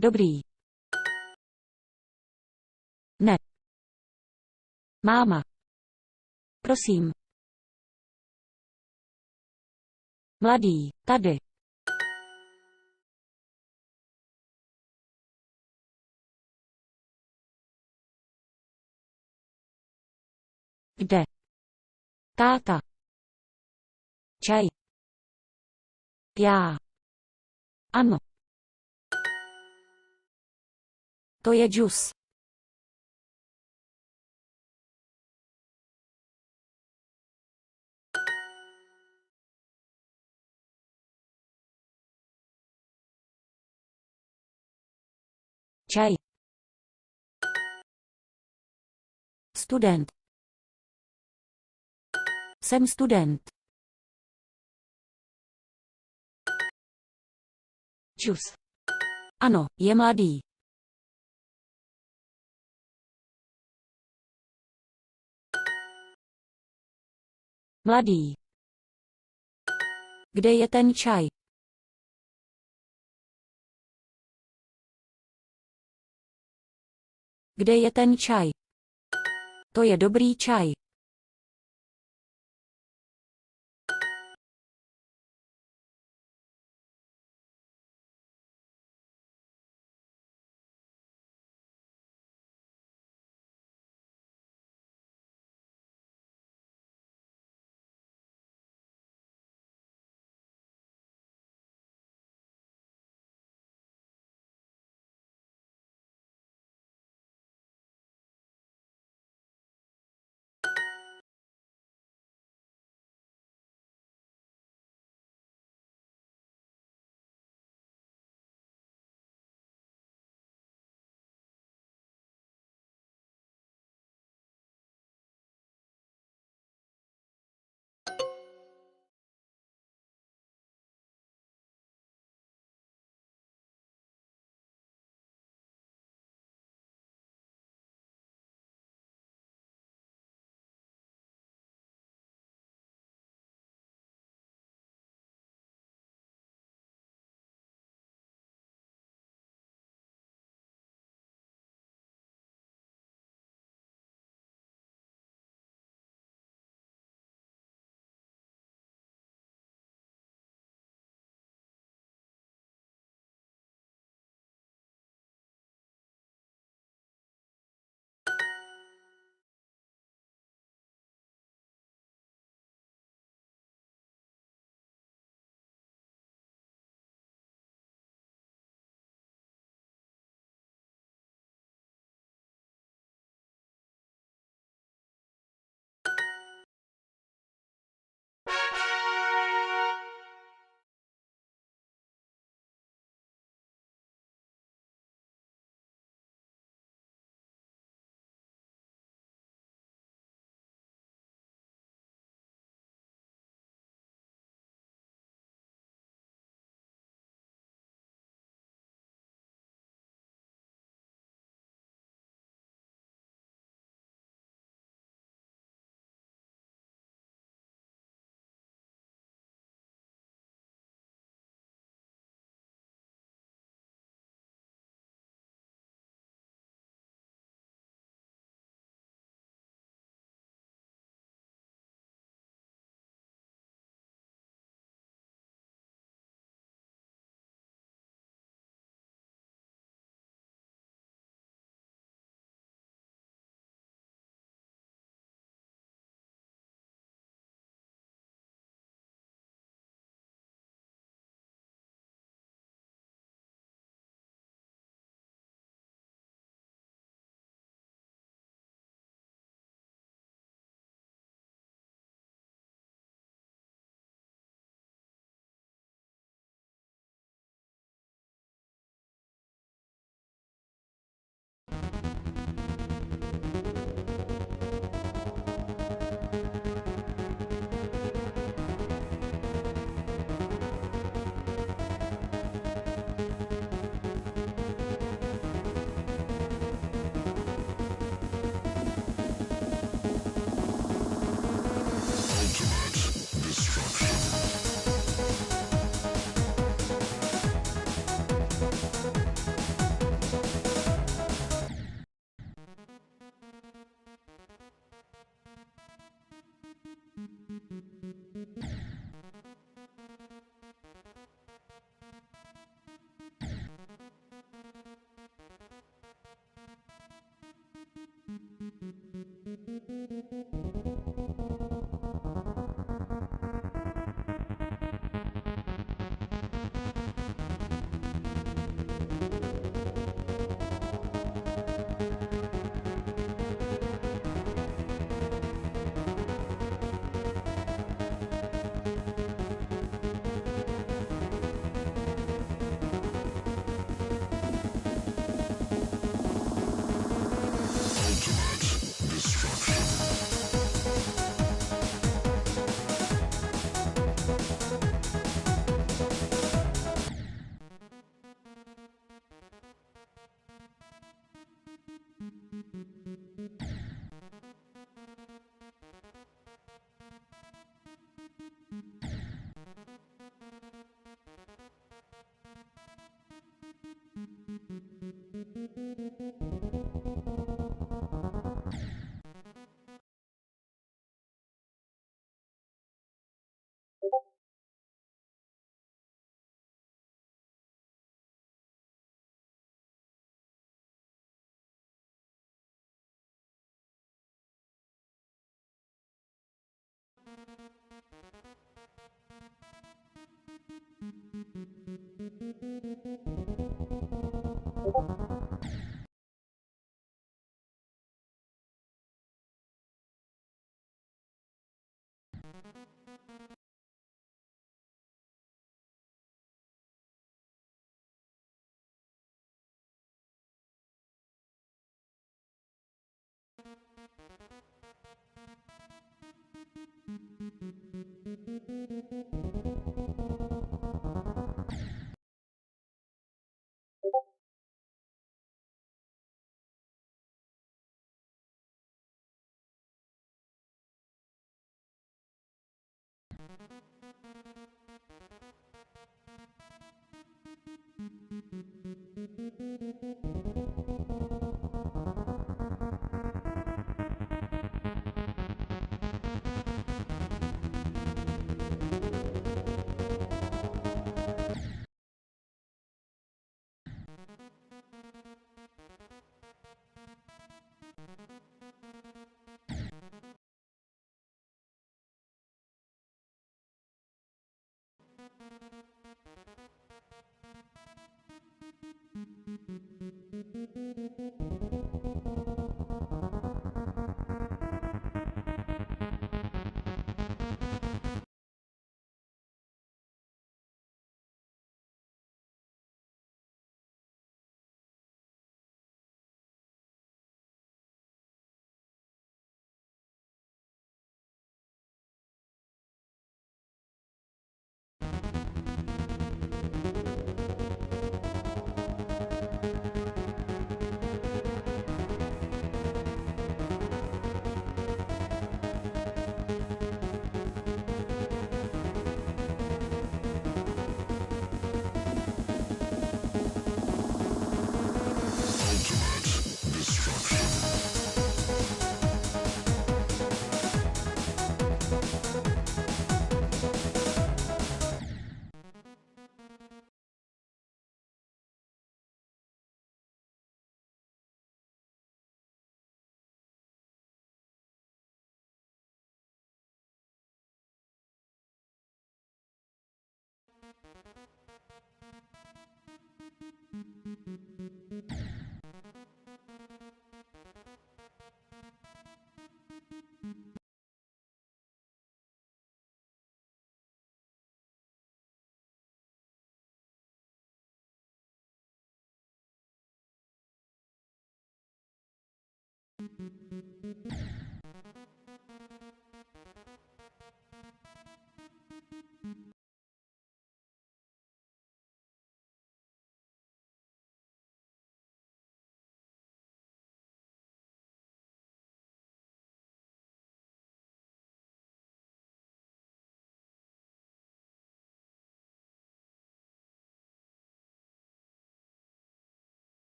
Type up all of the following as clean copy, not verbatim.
Dobrý. Ne. Máma. Prosím. Mladý, tady. Kde? Táta. Čaj. Já. Ano. To je džus. Čaj. Student. Jsem student. Džus. Ano, je mladý. Mladý. Kde je ten čaj? Kde je ten čaj? To je dobrý čaj.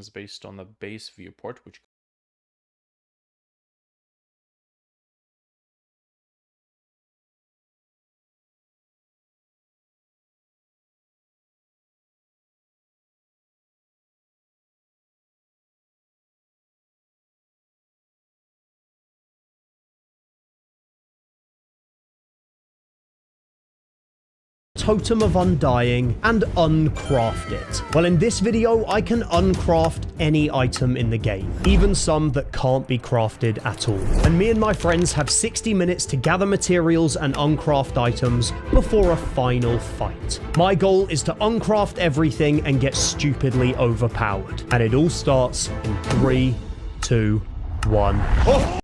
based on the base viewport, which Totem of Undying and uncraft it. Well, in this video, I can uncraft any item in the game, even some that can't be crafted at all. And me and my friends have 60 minutes to gather materials and uncraft items before a final fight. My goal is to uncraft everything and get stupidly overpowered. And it all starts in 3, 2, 1. Oh!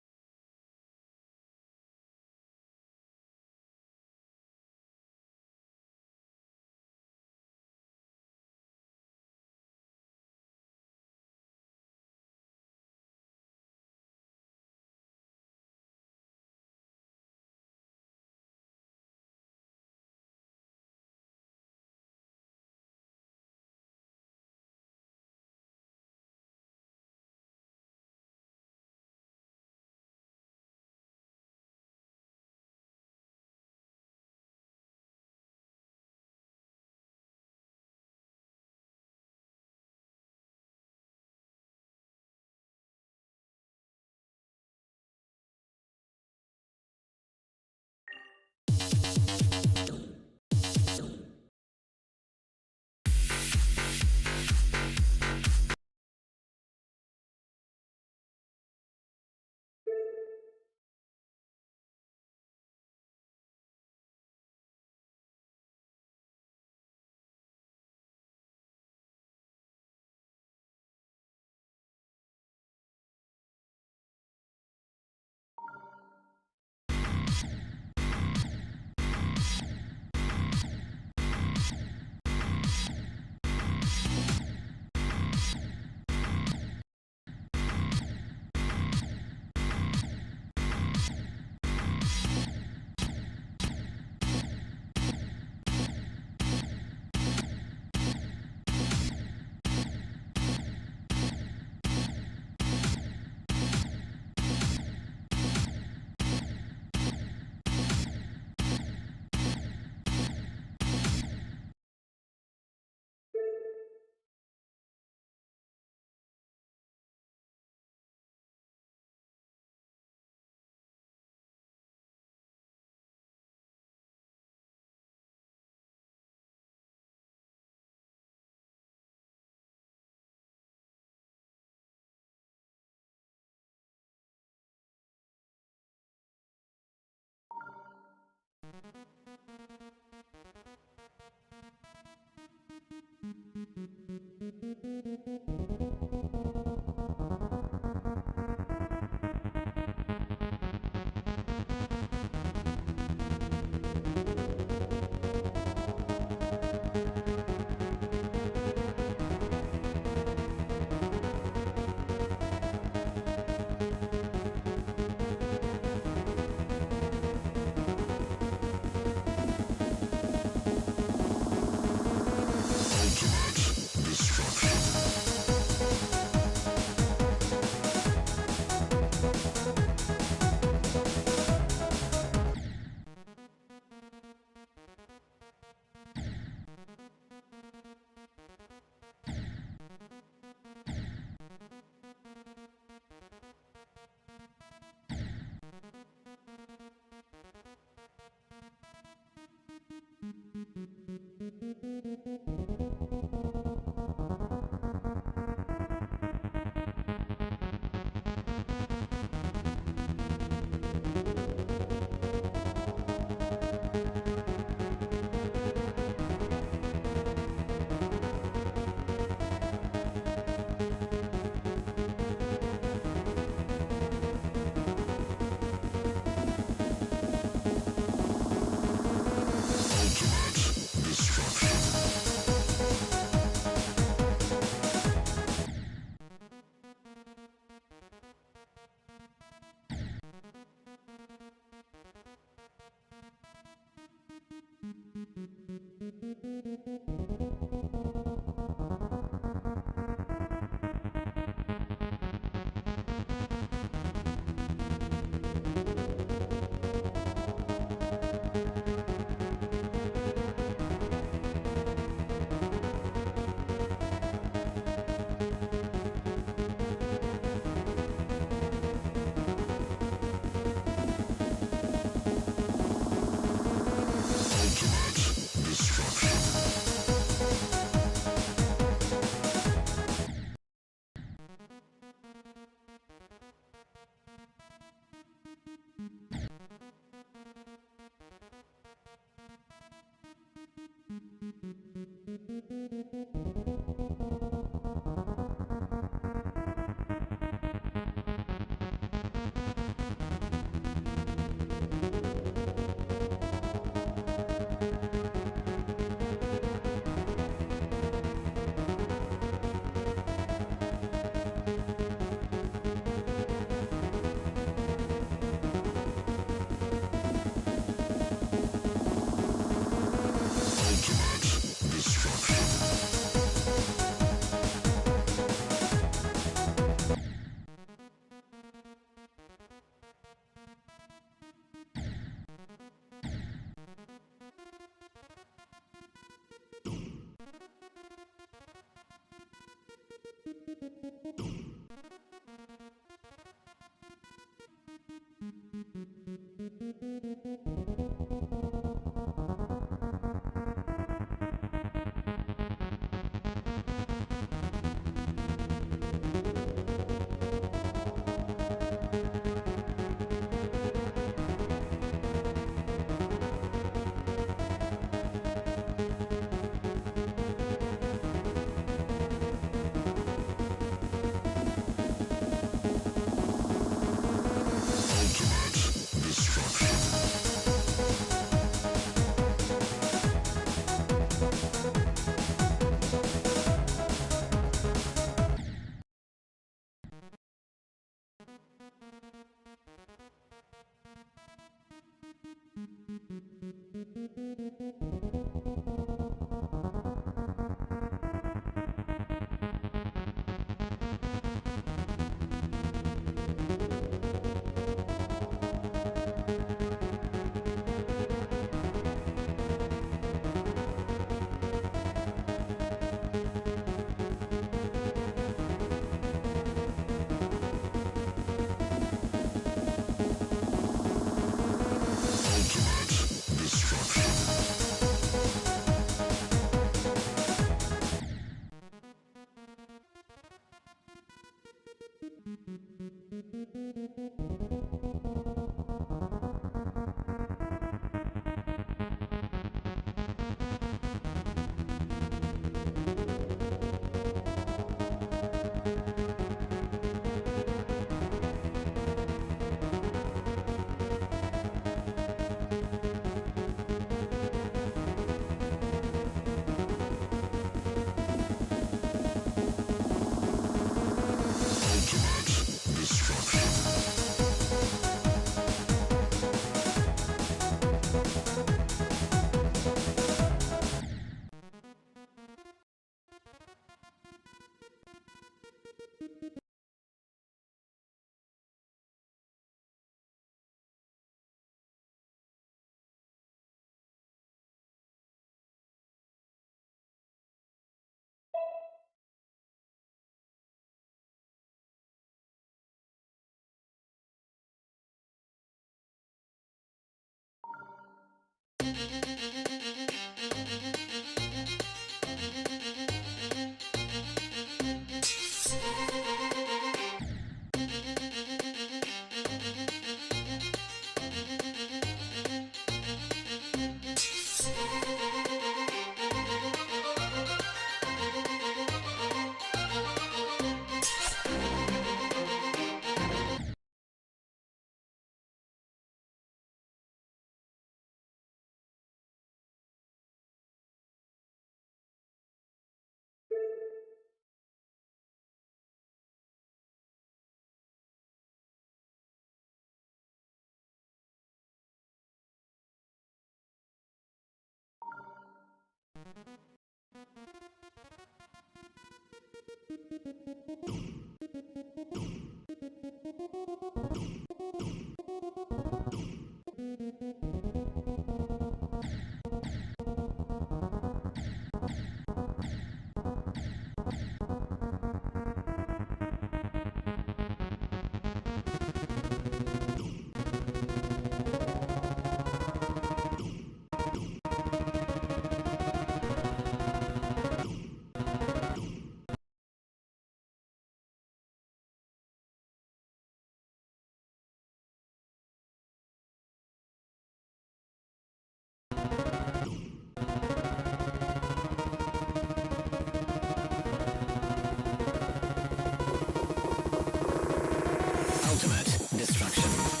Ultimate destruction.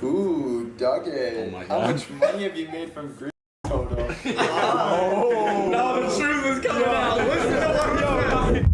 Ooh, Duggan. Oh my How God. much money have you made from Green Totem? bro. No, the truth is coming out. Listen to what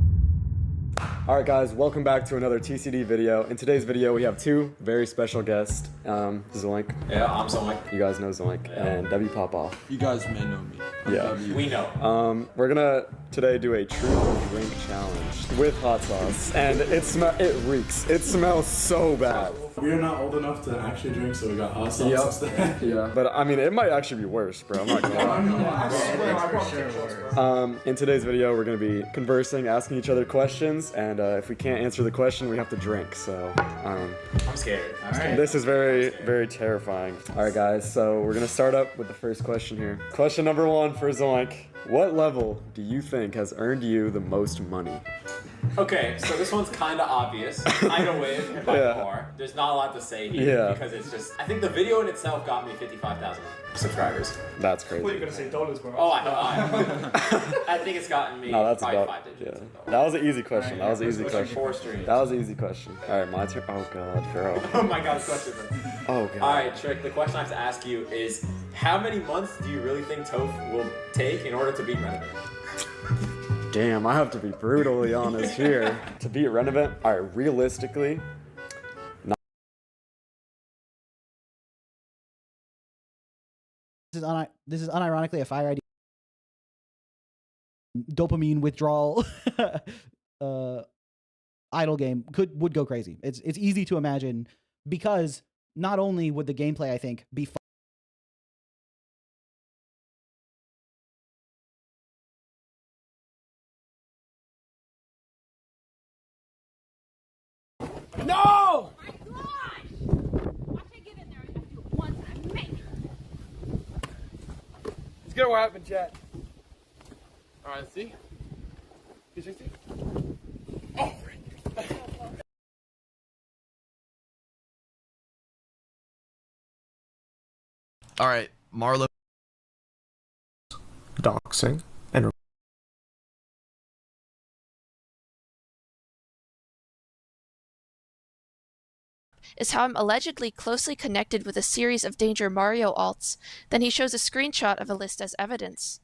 Alright guys, welcome back to another TCD video. In today's video we have two very special guests. Zoink. Yeah, I'm Zoink. You guys know Zoink. And W Popoff. You guys may know me. Yeah. We know. We're gonna today do a truth or drink challenge with hot sauce. And it reeks. It smells so bad. We are not old enough to actually drink, so we got hot sauce instead. Yeah. But I mean, it might actually be worse, bro. I'm not gonna lie. In today's video, we're gonna be conversing, asking each other questions, and if we can't answer the question, we have to drink. So, I'm scared. this is very, very terrifying. All right, guys. So we're gonna start up with the first question here. Question number one for Zoink: what level do you think has earned you the most money? Okay, so this one's kind of obvious. Idle Wave by Yeah. far. There's not a lot to say here Yeah. because it's just. I think the video in itself got me 55,000 subscribers. That's crazy. You're gonna say dollars, bro. Oh, I know. I think it's gotten me No, that's probably about. 5 Yeah. digits. That was an easy question. That was an easy Pushing question. 4 streams. That was an easy question. All right, my turn. Oh god, bro. Oh my god, question. Oh god. Alright, Trick, the question I have to ask you is how many months do you really think Toph will take in order to beat Renovant? Damn, I have to be brutally honest here. To beat Renovant, all right, realistically, This is unironically a Fire ID dopamine withdrawal idle game would go crazy. It's easy to imagine because not only would the gameplay, I think, be fun. No! My gosh! Watch me get in there and do it once and I make it. It's gonna happen, chat. Alright, see? Did you see? Oh, Alright, Marlo. Doxing and is how I'm allegedly closely connected with a series of Danger Mario alts. Then he shows a screenshot of a list as evidence.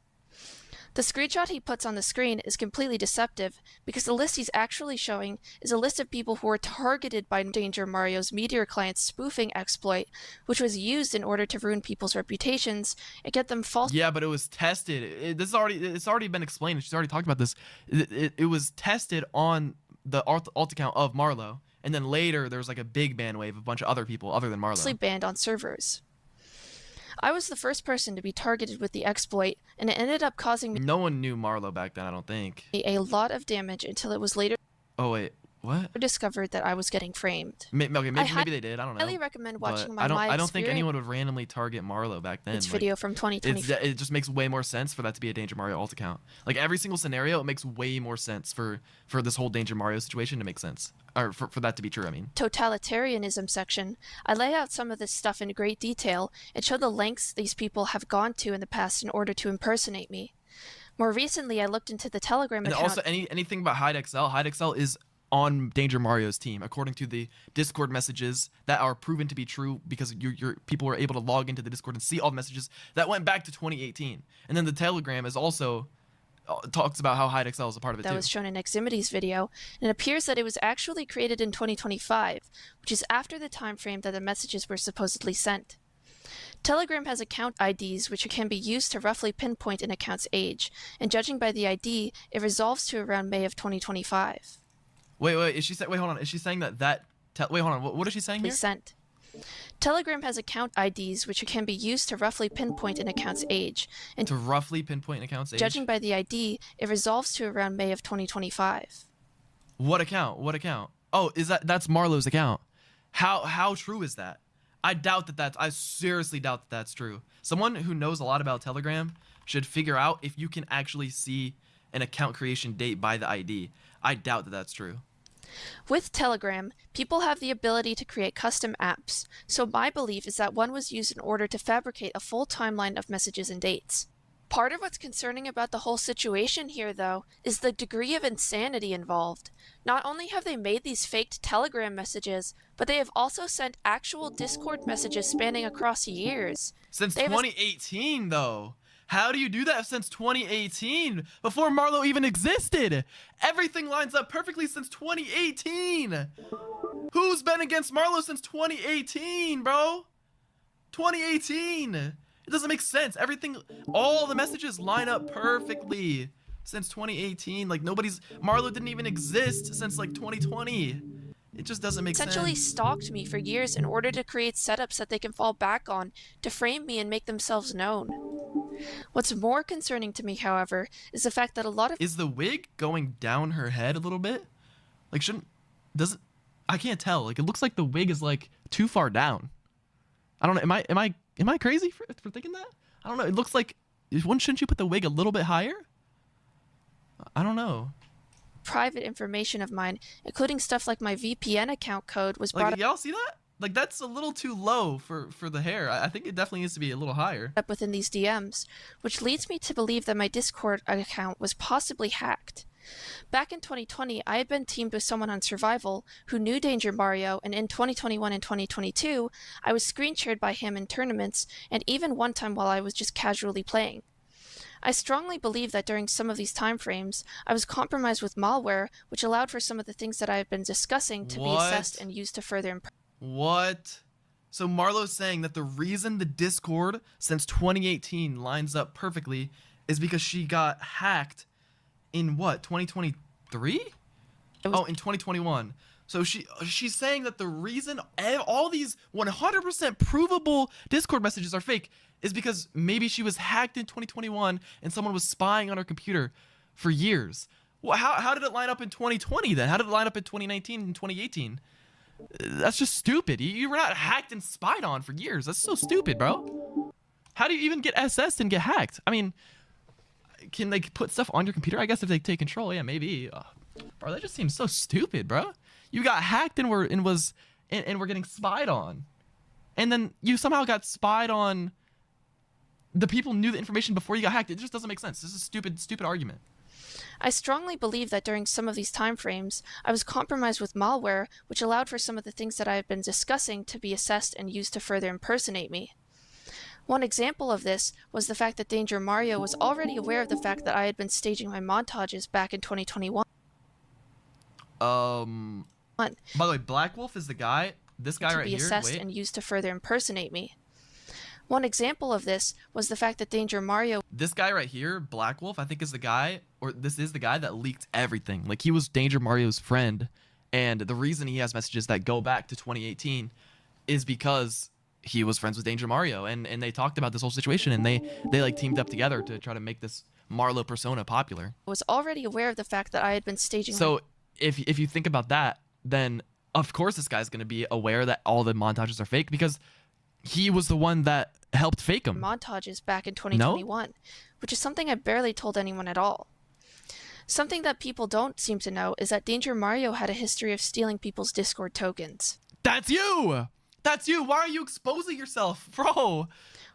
The screenshot he puts on the screen is completely deceptive because the list he's actually showing is a list of people who were targeted by Danger Mario's Meteor client's spoofing exploit, which was used in order to ruin people's reputations and get them false. Yeah, but it was tested. It's already been explained. She's already talked about this. It was tested on the alt account of Marlo, and then later there was like a big ban wave of a bunch of other people other than Marlo. Banned on servers. I was the first person to be targeted with the exploit, and it ended up causing me No one knew Marlo back then, I don't think. a lot of damage until it was later Oh wait, what? discovered that I was getting framed. Okay, maybe they did. I don't know. I highly recommend watching But my I don't think anyone would randomly target Marlo back then. video from 2020. It just makes way more sense for that to be a Danger Mario alt account. Like every single scenario, it makes way more sense for this whole Danger Mario situation to make sense, or for that to be true. I mean, Totalitarianism section, I lay out some of this stuff in great detail and show the lengths these people have gone to in the past in order to impersonate me. More recently, I looked into the Telegram and account. also anything about HideXL. HideXL is on Danger Mario's team, according to the Discord messages that are proven to be true because your people were able to log into the Discord and see all the messages that went back to 2018. And then the Telegram is also talks about how HideXL is a part of it that too. was shown in Ximity's video, and it appears that it was actually created in 2025, which is after the time frame that the messages were supposedly sent. Telegram has account IDs which can be used to roughly pinpoint an account's age, and judging by the ID, it resolves to around May of 2025. Wait, is she saying? Wait, hold on. Is she saying that? Wait, hold on. What is she saying here? Sent. Telegram has account IDs which can be used to roughly pinpoint an account's age, and To roughly pinpoint an account's age. judging by the ID, it resolves to around May of 2025. What account? What account? Oh, that's Marlo's account? How true is that? I seriously doubt that that's true. Someone who knows a lot about Telegram should figure out if you can actually see an account creation date by the ID. I doubt that that's true. With Telegram, people have the ability to create custom apps, so my belief is that one was used in order to fabricate a full timeline of messages and dates. Part of what's concerning about the whole situation here, though, is the degree of insanity involved. Not only have they made these faked Telegram messages, but they have also sent actual Discord messages spanning across years. Since 2018, though. How do you do that since 2018? Before Marlo even existed? Everything lines up perfectly since 2018. Who's been against Marlo since 2018, bro? 2018. It doesn't make sense. Everything, all the messages line up perfectly since 2018. Like Marlo didn't even exist since like 2020. It just doesn't make sense. Essentially stalked me for years in order to create setups that they can fall back on to frame me and make themselves known. What's more concerning to me, however, is the fact that a lot of— Is the wig going down her head a little bit? Like I can't tell. Like it looks like the wig is like too far down. I don't know. Am I crazy for thinking that? I don't know. It looks like shouldn't you put the wig a little bit higher? I don't know. Private information of mine, including stuff like my VPN account code, was brought Like, y'all see that? Like, that's a little too low for the hair. I think it definitely needs to be a little higher. up within these DMs, which leads me to believe that my Discord account was possibly hacked. Back in 2020, I had been teamed with someone on Survival who knew Danger Mario, and in 2021 and 2022, I was screen shared by him in tournaments, and even one time while I was just casually playing. I strongly believe that during some of these time frames, I was compromised with malware, which allowed for some of the things that I have been discussing to be assessed and used to further What? So Marlo's saying that the reason the Discord since 2018 lines up perfectly is because she got hacked in what, 2023? Oh, in 2021. So she's saying that the reason all these 100% provable Discord messages are fake is because maybe she was hacked in 2021 and someone was spying on her computer for years. Well, how did it line up in 2020 then? How did it line up in 2019 and 2018? That's just stupid. You were not hacked and spied on for years. That's so stupid, bro. How do you even get SS'd and get hacked? I mean, can they put stuff on your computer? I guess if they take control, yeah, maybe. Bro, that just seems so stupid, bro. You got hacked and we're getting spied on, and then you somehow got spied on. The people knew the information before you got hacked. It just doesn't make sense. This is a stupid argument. I strongly believe that during some of these time frames, I was compromised with malware, which allowed for some of the things that I have been discussing to be assessed and used to further impersonate me. One example of this was the fact that Danger Mario was already aware of the fact that I had been staging my montages back in 2021. By the way, Black Wolf is the guy. This guy right here. To be assessed and used to further impersonate me. One example of this was the fact that Danger Mario— This guy right here, Black Wolf, I think is the guy, or this is the guy that leaked everything. Like, he was Danger Mario's friend, and the reason he has messages that go back to 2018 is because he was friends with Danger Mario, and they talked about this whole situation, and they like teamed up together to try to make this Marlo persona popular. Was already aware of the fact that I had been staging— So if you think about that, then of course this guy's going to be aware that all the montages are fake because he was the one that helped fake them. Montages back in 2021, which is something I barely told anyone at all. Something that people don't seem to know is that Danger Mario had a history of stealing people's Discord tokens. That's you! That's you! Why are you exposing yourself, bro?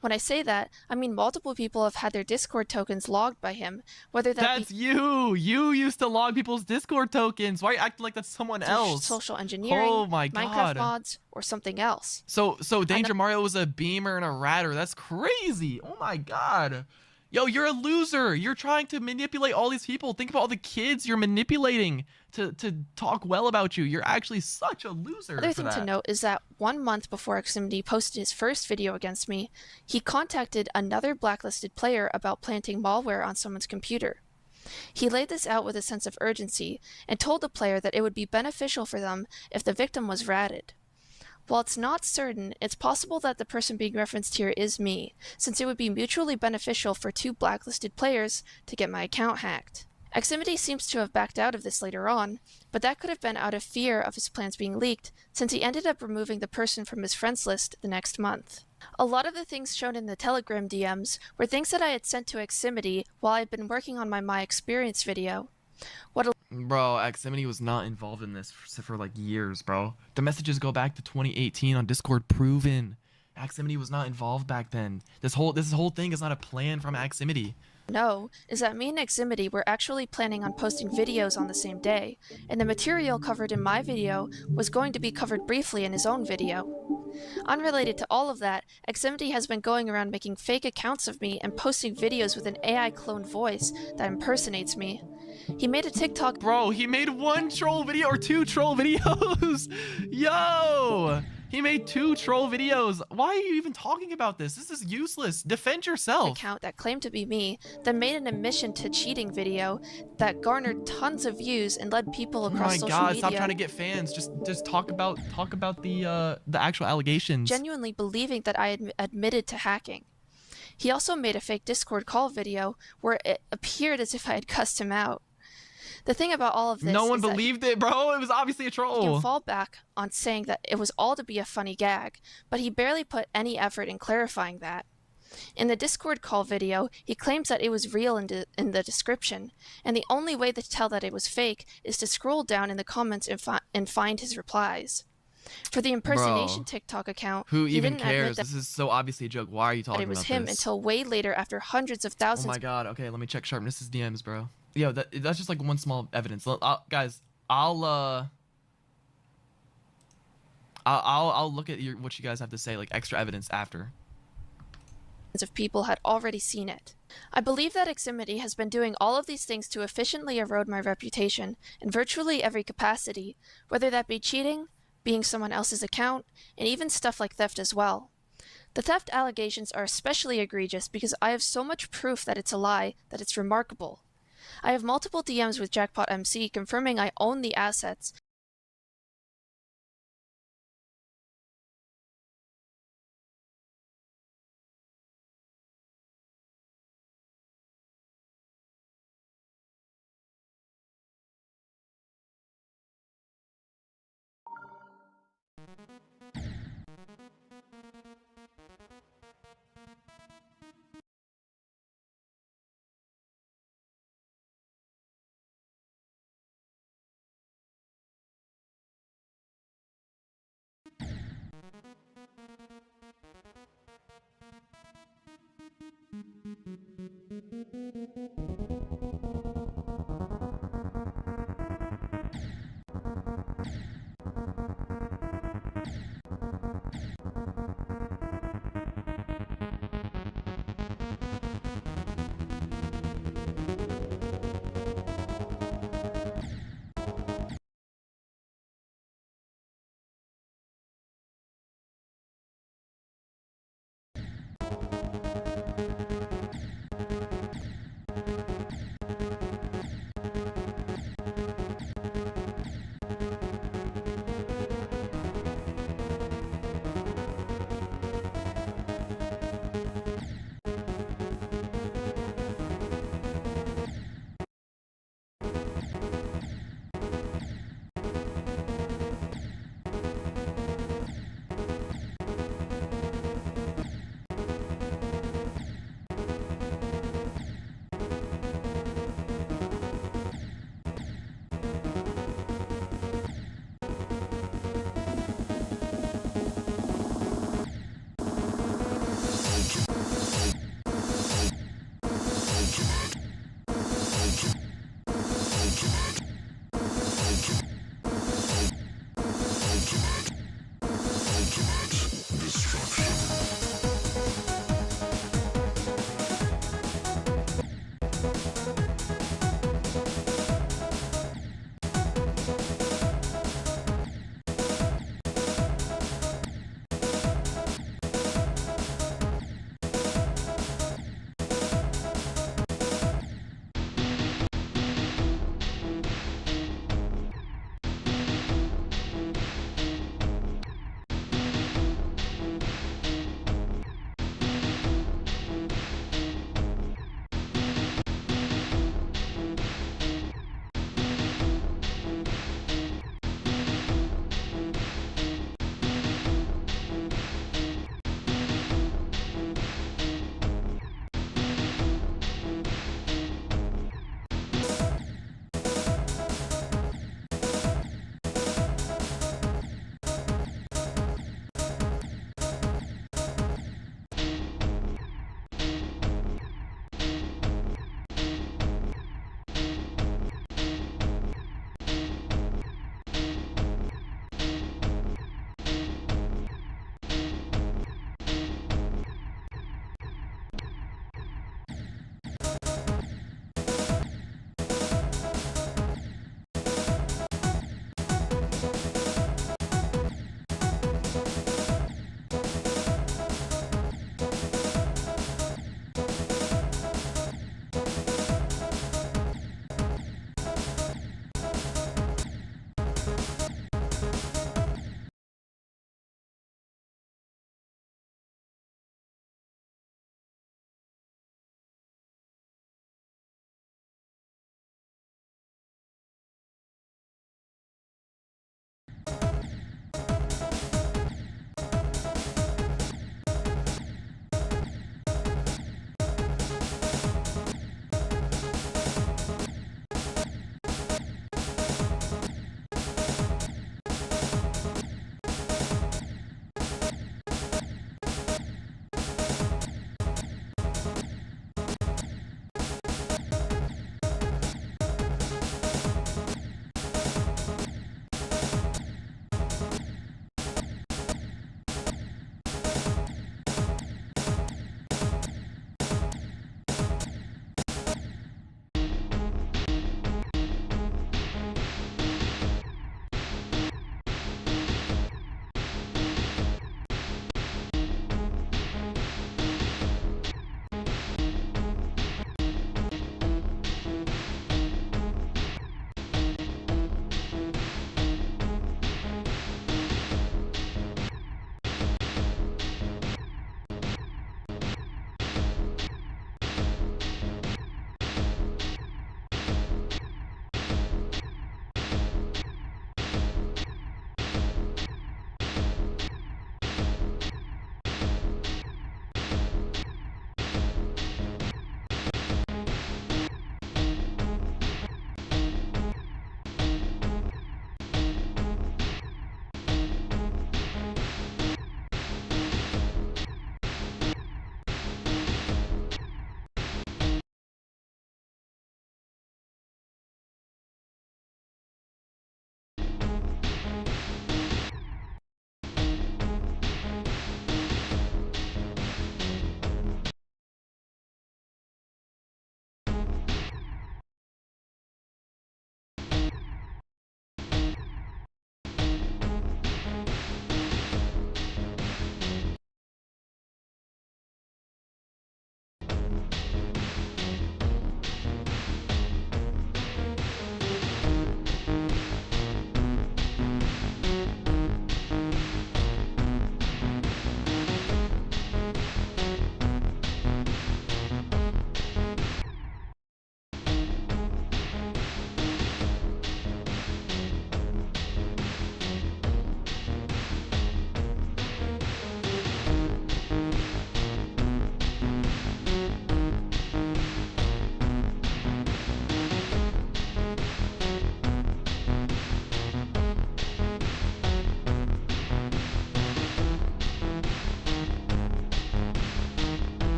When I say that, I mean multiple people have had their Discord tokens logged by him, whether That's you! You used to log people's Discord tokens. Why are you acting like that's someone else? Social engineering, oh my God. Minecraft mods, or something else. So Danger Mario was a beamer and a ratter. That's crazy. Oh my God. Yo, you're a loser. You're trying to manipulate all these people. Think about all the kids you're manipulating to talk well about you. You're actually such a loser. Another thing to note is that 1 month before Ximity posted his first video against me, he contacted another blacklisted player about planting malware on someone's computer. He laid this out with a sense of urgency and told the player that it would be beneficial for them if the victim was ratted. While it's not certain, it's possible that the person being referenced here is me, since it would be mutually beneficial for 2 blacklisted players to get my account hacked. Ximity seems to have backed out of this later on, but that could have been out of fear of his plans being leaked, since he ended up removing the person from his friends list the next month. A lot of the things shown in the Telegram DMs were things that I had sent to Ximity while I had been working on my experience video. Bro, Ximity was not involved in this for like years, bro. The messages go back to 2018 on Discord, proven. Ximity was not involved back then. This whole thing is not a plan from Ximity. know is that me and Eximity were actually planning on posting videos on the same day, and the material covered in my video was going to be covered briefly in his own video. Unrelated to all of that, Eximity has been going around making fake accounts of me and posting videos with an AI cloned voice that impersonates me. He made a TikTok. Bro, he made 1 troll video or 2 troll videos. Yo, he made 2 troll videos. Why are you even talking about this? This is useless. Defend yourself. Account that claimed to be me, then made an admission to cheating video that garnered tons of views and led people across social media. Oh my god, stop trying to get fans. Just talk about the actual allegations. Genuinely believing that I had admitted to hacking. He also made a fake Discord call video where it appeared as if I had cussed him out. The thing about all of this no one is that believed it, bro. It was obviously a troll. he can fall back on saying that it was all to be a funny gag, but he barely put any effort in clarifying that. In the Discord call video, he claims that it was real in the description, and the only way to tell that it was fake is to scroll down in the comments and find his replies. For the impersonation TikTok account, who he even didn't admit cares? This is so obviously a joke. Why are you talking that it was about him this? until way later after hundreds of thousands. Oh my god. Okay, let me check Sharpness's DMs, bro. Yo, that's just like one small evidence. Guys, I'll look at what you guys have to say, like extra evidence after. Of people had already seen it. I believe that Eximity has been doing all of these things to efficiently erode my reputation in virtually every capacity, whether that be cheating, being someone else's account, and even stuff like theft as well. The theft allegations are especially egregious because I have so much proof that it's a lie that it's remarkable. I have multiple DMs with Jackpot MC confirming I own the assets.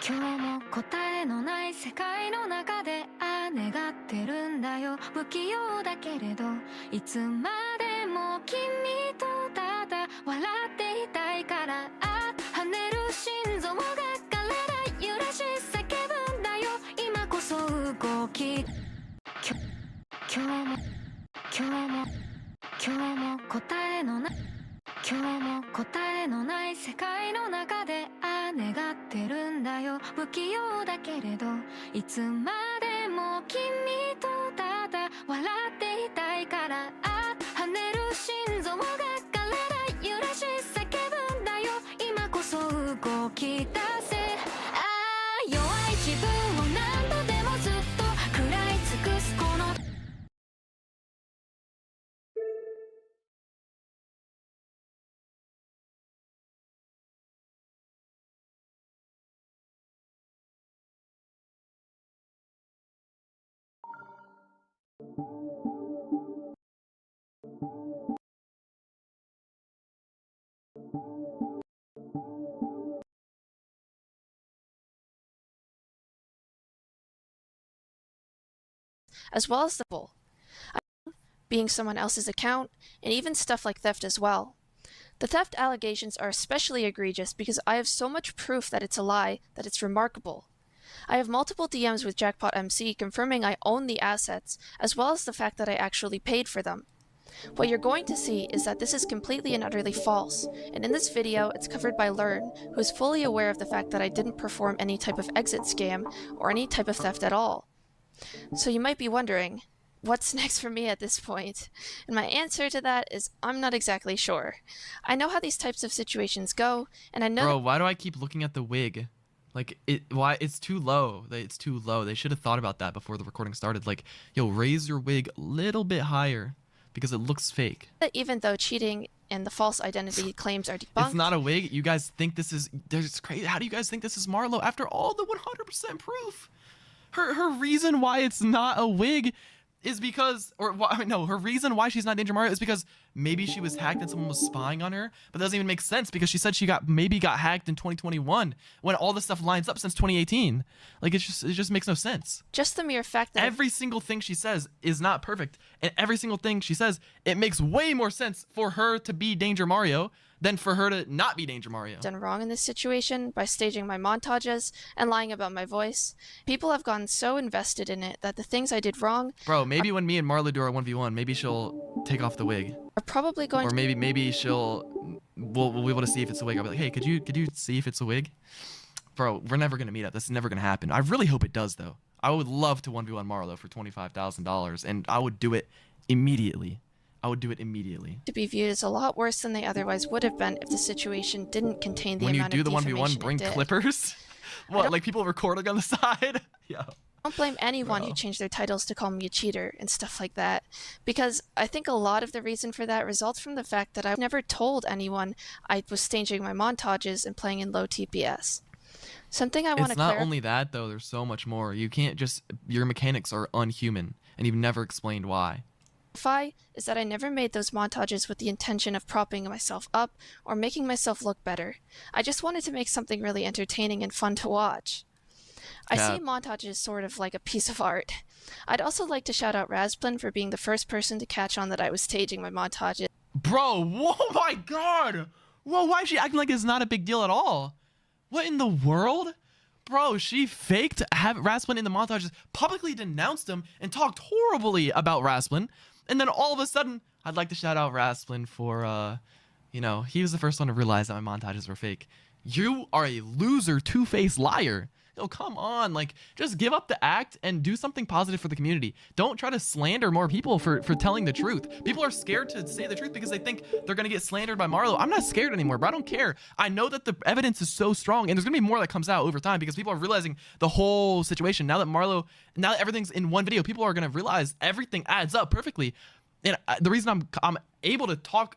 今日も答えのない世界の中で願ってるんだよ。不器用だけれどいつまでも君とただ笑っていたいから、跳ねる心臓が体揺らし叫ぶんだよ。今こそ動き今日も答えのない今日も答えのない世界の中で願ってるんだよ。不器用だけれどいつまでも君とただ笑っていたいから、跳ねる心臓が体揺らし叫ぶんだよ。今こそ動き出せ。弱い自分を何度でもずっと食らい尽くすこのas well as the bull, being someone else's account, and even stuff like theft as well. The theft allegations are especially egregious because I have so much proof that it's a lie that it's remarkable. I have multiple DMs with Jackpot MC confirming I own the assets, as well as the fact that I actually paid for them. What you're going to see is that this is completely and utterly false, and in this video it's covered by Learn, who is fully aware of the fact that I didn't perform any type of exit scam or any type of theft at all. So you might be wondering, what's next for me at this point? And my answer to that is I'm not exactly sure. I know how these types of situations go, and I know— Bro, why do I keep looking at the wig? Like, why it's too low. It's too low. They should have thought about that before the recording started. Like, yo, raise your wig a little bit higher because it looks fake. that even though cheating and the false identity claims are debunked— It's not a wig. You guys think this is— There's crazy. How do you guys think this is Marlo after all the 100% proof? Her reason why it's not a wig is because, or no, her reason why she's not Danger Mario is because maybe she was hacked and someone was spying on her. But that doesn't even make sense because she said she maybe got hacked in 2021 when all this stuff lines up since 2018. Like it just makes no sense. Just the mere fact that every single thing she says is not perfect, and every single thing she says, it makes way more sense for her to be Danger Mario than for her to not be Danger Mario. Done wrong in this situation by staging my montages and lying about my voice. People have gotten so invested in it that the things I did wrong, bro, maybe when me and Marlo do our 1v1, maybe she'll take off the wig. Are probably going or maybe we'll be able to see if it's a wig. I'll be like, hey, could you see if it's a wig? Bro, we're never gonna meet up. That's never gonna happen. I really hope it does though. I would love to 1v1 Marlo for $25,000 and I would do it immediately. I would do it immediately. To be viewed as a lot worse than they otherwise would have been if the situation didn't contain the when amount you of do the defamation 1v1, bring it did. clippers? What, like people recording on the side? Yo. I don't blame anyone who changed their titles to call me a cheater and stuff like that, because I think a lot of the reason for that results from the fact that I never told anyone I was staging my montages and playing in low TPS. Something I want to It's not only that though, there's so much more. You can't just, your mechanics are unhuman and you've never explained why. Is that I never made those montages with the intention of propping myself up or making myself look better. I just wanted to make something really entertaining and fun to watch. I see montages sort of like a piece of art. I'd also like to shout out Rasplin for being the first person to catch on that I was staging my montages. Bro, oh my god! Whoa, why is she acting like it's not a big deal at all? What in the world? Bro, she faked Rasplin in the montages, publicly denounced him, and talked horribly about Rasplin. And then all of a sudden, I'd like to shout out Rasplin for, you know, he was the first one to realize that my montages were fake. You are a loser, two-faced liar. Yo, come on, like, just give up the act and do something positive for the community. Don't try to slander more people for telling the truth. People are scared to say the truth because they think they're gonna get slandered by Marlo. I'm not scared anymore, bro. I don't care. I know that the evidence is so strong, and there's gonna be more that comes out over time because people are realizing the whole situation. Now that everything's in one video, people are gonna realize everything adds up perfectly. And the reason I'm able to talk,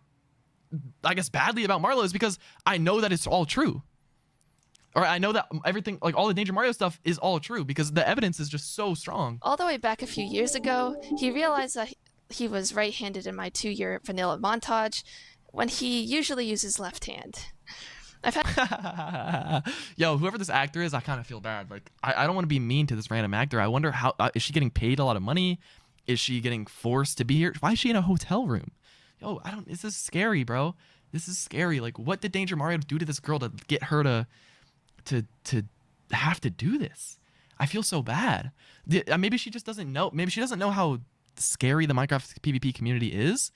I guess, badly about Marlo is because I know that it's all true. Or I know that everything, like all the Danger Mario stuff is all true because the evidence is just so strong. All the way back a few years ago, he realized that he was right-handed in my 2-year vanilla montage when he usually uses left hand. I've had Yo, whoever this actor is, I kind of feel bad. Like, I don't want to be mean to this random actor. I wonder how, is she getting paid a lot of money? Is she getting forced to be here? Why is she in a hotel room? Yo, this is scary, bro. This is scary. Like, what did Danger Mario do to this girl to get her to have to do this? I feel so bad. Maybe she just doesn't know. Maybe she doesn't know how scary the Minecraft PvP community is.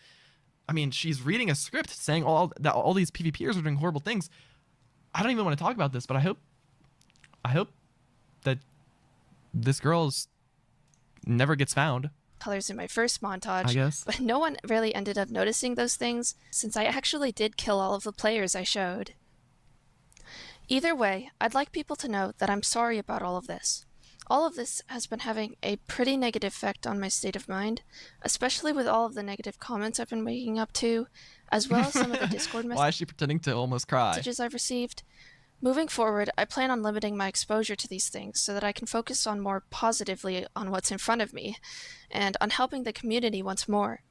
I mean, she's reading a script saying that all these PvPers are doing horrible things. I don't even want to talk about this, but I hope that this girl's never gets found. Colors in my first montage, I guess. But no one really ended up noticing those things since I actually did kill all of the players I showed. Either way, I'd like people to know that I'm sorry about all of this. All of this has been having a pretty negative effect on my state of mind, especially with all of the negative comments I've been waking up to, as well as some of the Discord Why is she pretending to almost cry? messages I've received. Moving forward, I plan on limiting my exposure to these things so that I can focus on more positively on what's in front of me, and on helping the community once more.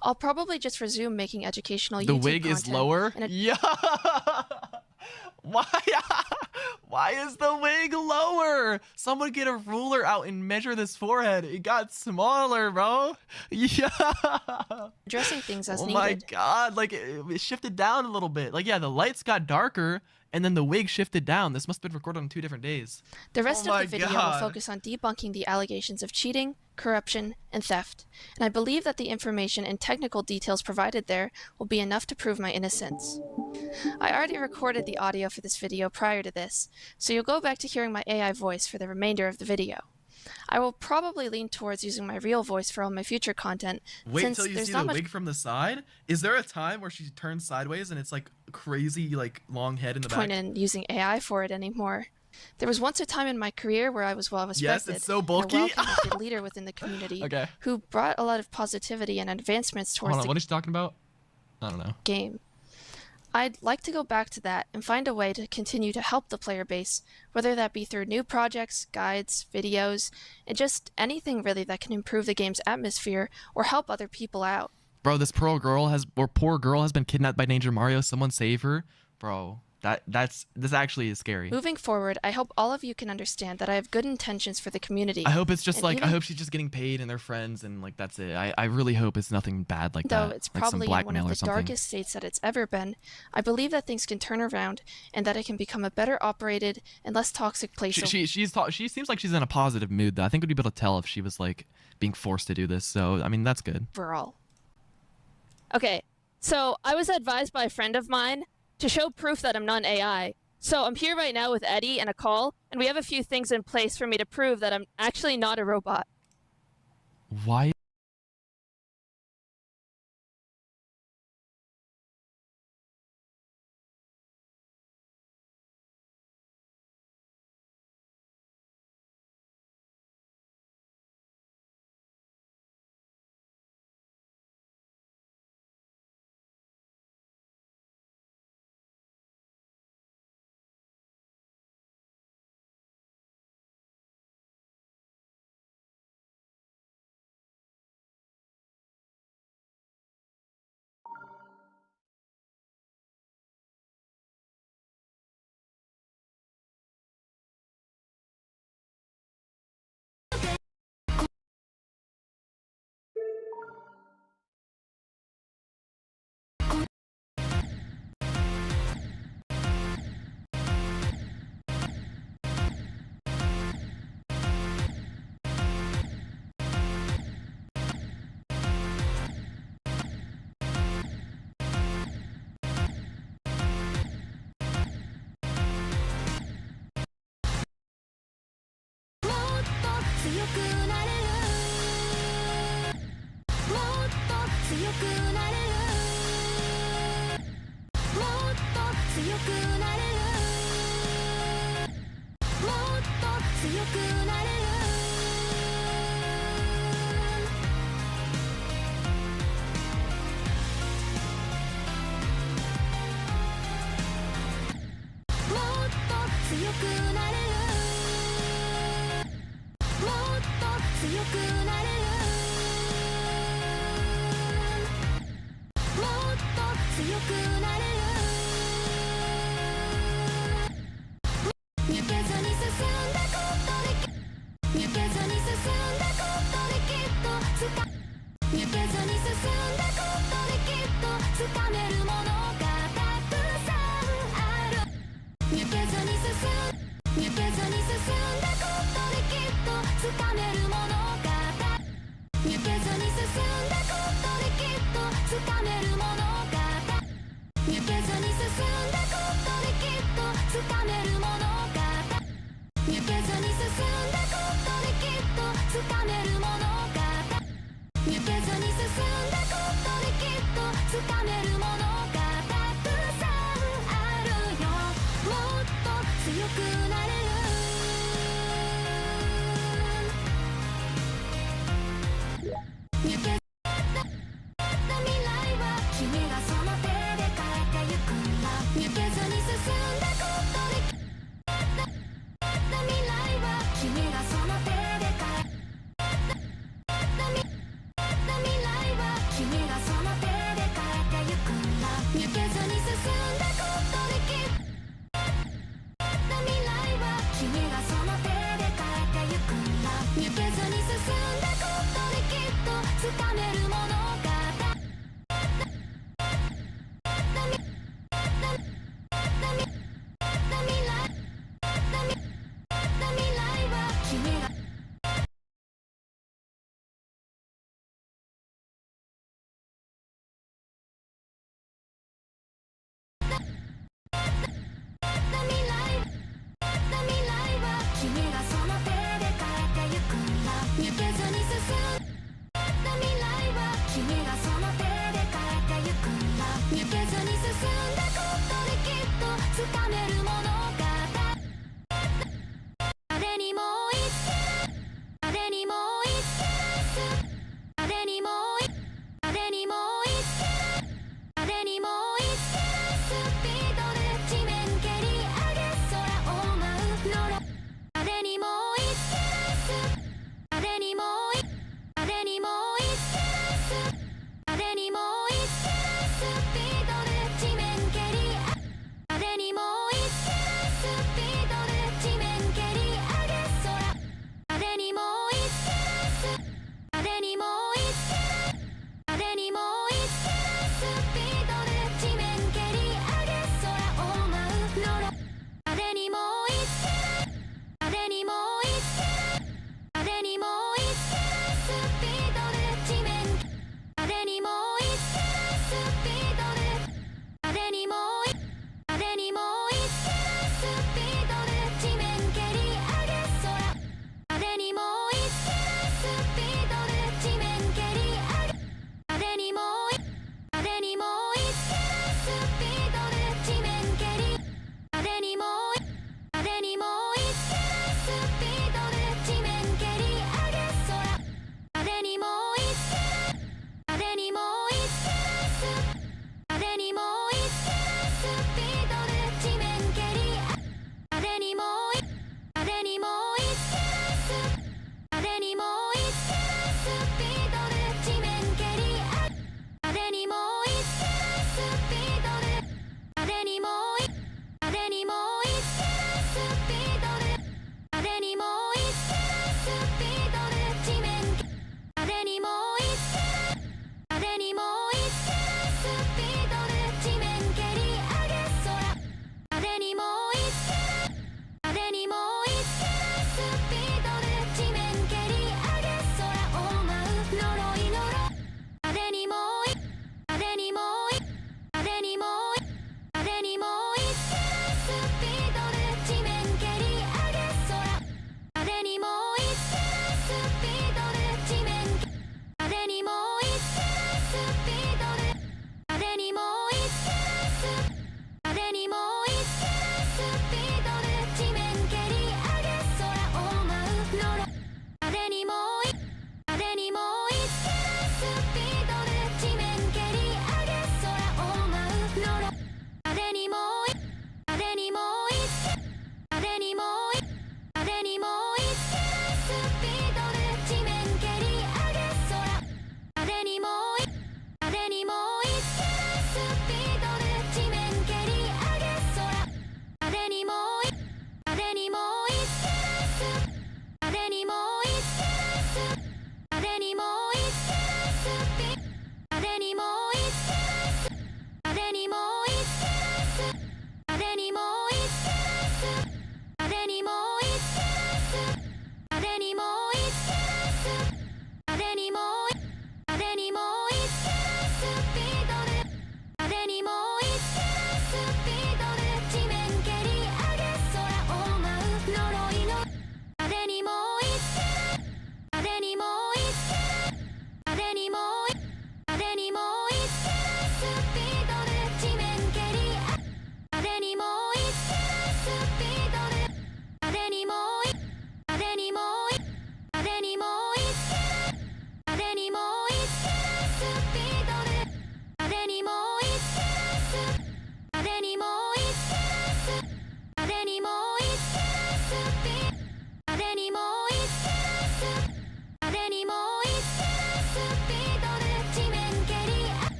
I'll probably just resume making educational YouTube content. The wig is lower? Yeah! Why is the wig lower? Someone get a ruler out and measure this forehead. It got smaller, bro. Yeah. Addressing things as needed. Oh my god, like it shifted down a little bit. Like, yeah, the lights got darker and then the wig shifted down. This must have been recorded on 2 different days. The rest of the video will focus on debunking the allegations of cheating, corruption, and theft, and I believe that the information and technical details provided there will be enough to prove my innocence. I already recorded the audio for this video prior to this, so you'll go back to hearing my AI voice for the remainder of the video. I will probably lean towards using my real voice for all my future content. Wait since until you there's see not the much wig from the side? Is there a time where she turns sideways and it's like crazy, like long head in the point back? in using AI for it anymore. There was once a time in my career where I was well respected. Yes, it's so bulky. A well-connected leader within the community who brought a lot of positivity and advancements towards Hold on, what is she talking about? I don't know. Game. I'd like to go back to that and find a way to continue to help the player base, whether that be through new projects, guides, videos, and just anything really that can improve the game's atmosphere or help other people out. Bro, this poor girl has been kidnapped by Danger Mario. Someone save her. Bro, this actually is scary. Moving forward, I hope all of you can understand that I have good intentions for the community. I hope it's just and like, even I hope she's just getting paid and they're friends and like that's it. I really hope it's nothing bad like that. Though it's like some probably in one blackmail of or the something. darkest states that it's ever been, I believe that things can turn around and that it can become a better operated and less toxic place. She seems like she's in a positive mood though. I think we'd be able to tell if she was like being forced to do this. So I mean that's good. Overall. Okay, so I was advised by a friend of mine to show proof that I'm not an AI. So I'm here right now with Eddie and a call, and we have a few things in place for me to prove that I'm actually not a robot. Why?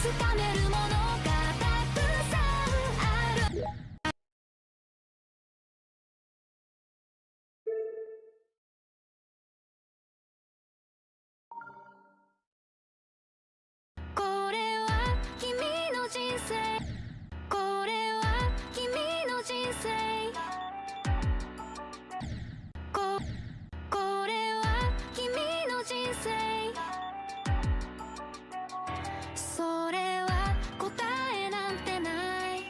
つかめるものがたくさんあるこれは君の人生これは君の人生これは君の人生それは答えなんてない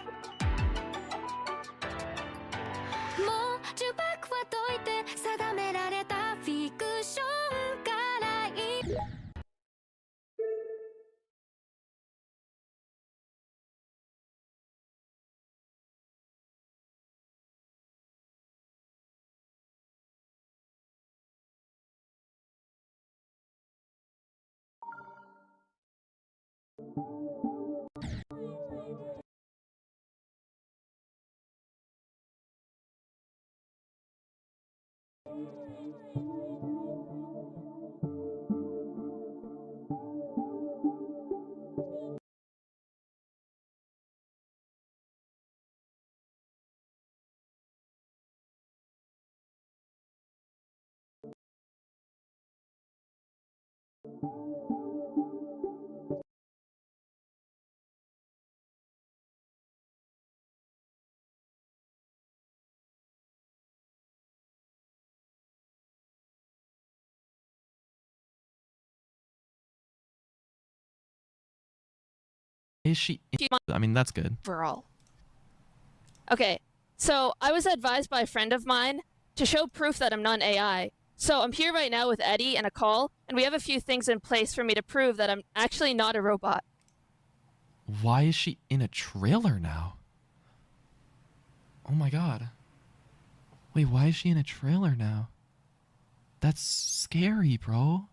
もう呪縛は解いて定められたフィクションからIs she? I mean, that's good. Overall. Okay, so I was advised by a friend of mine to show proof that I'm not an AI. So I'm here right now with Eddie and a call, and we have a few things in place for me to prove that I'm actually not a robot. Why is she in a trailer now? Oh my god. Wait, why is she in a trailer now? That's scary, bro.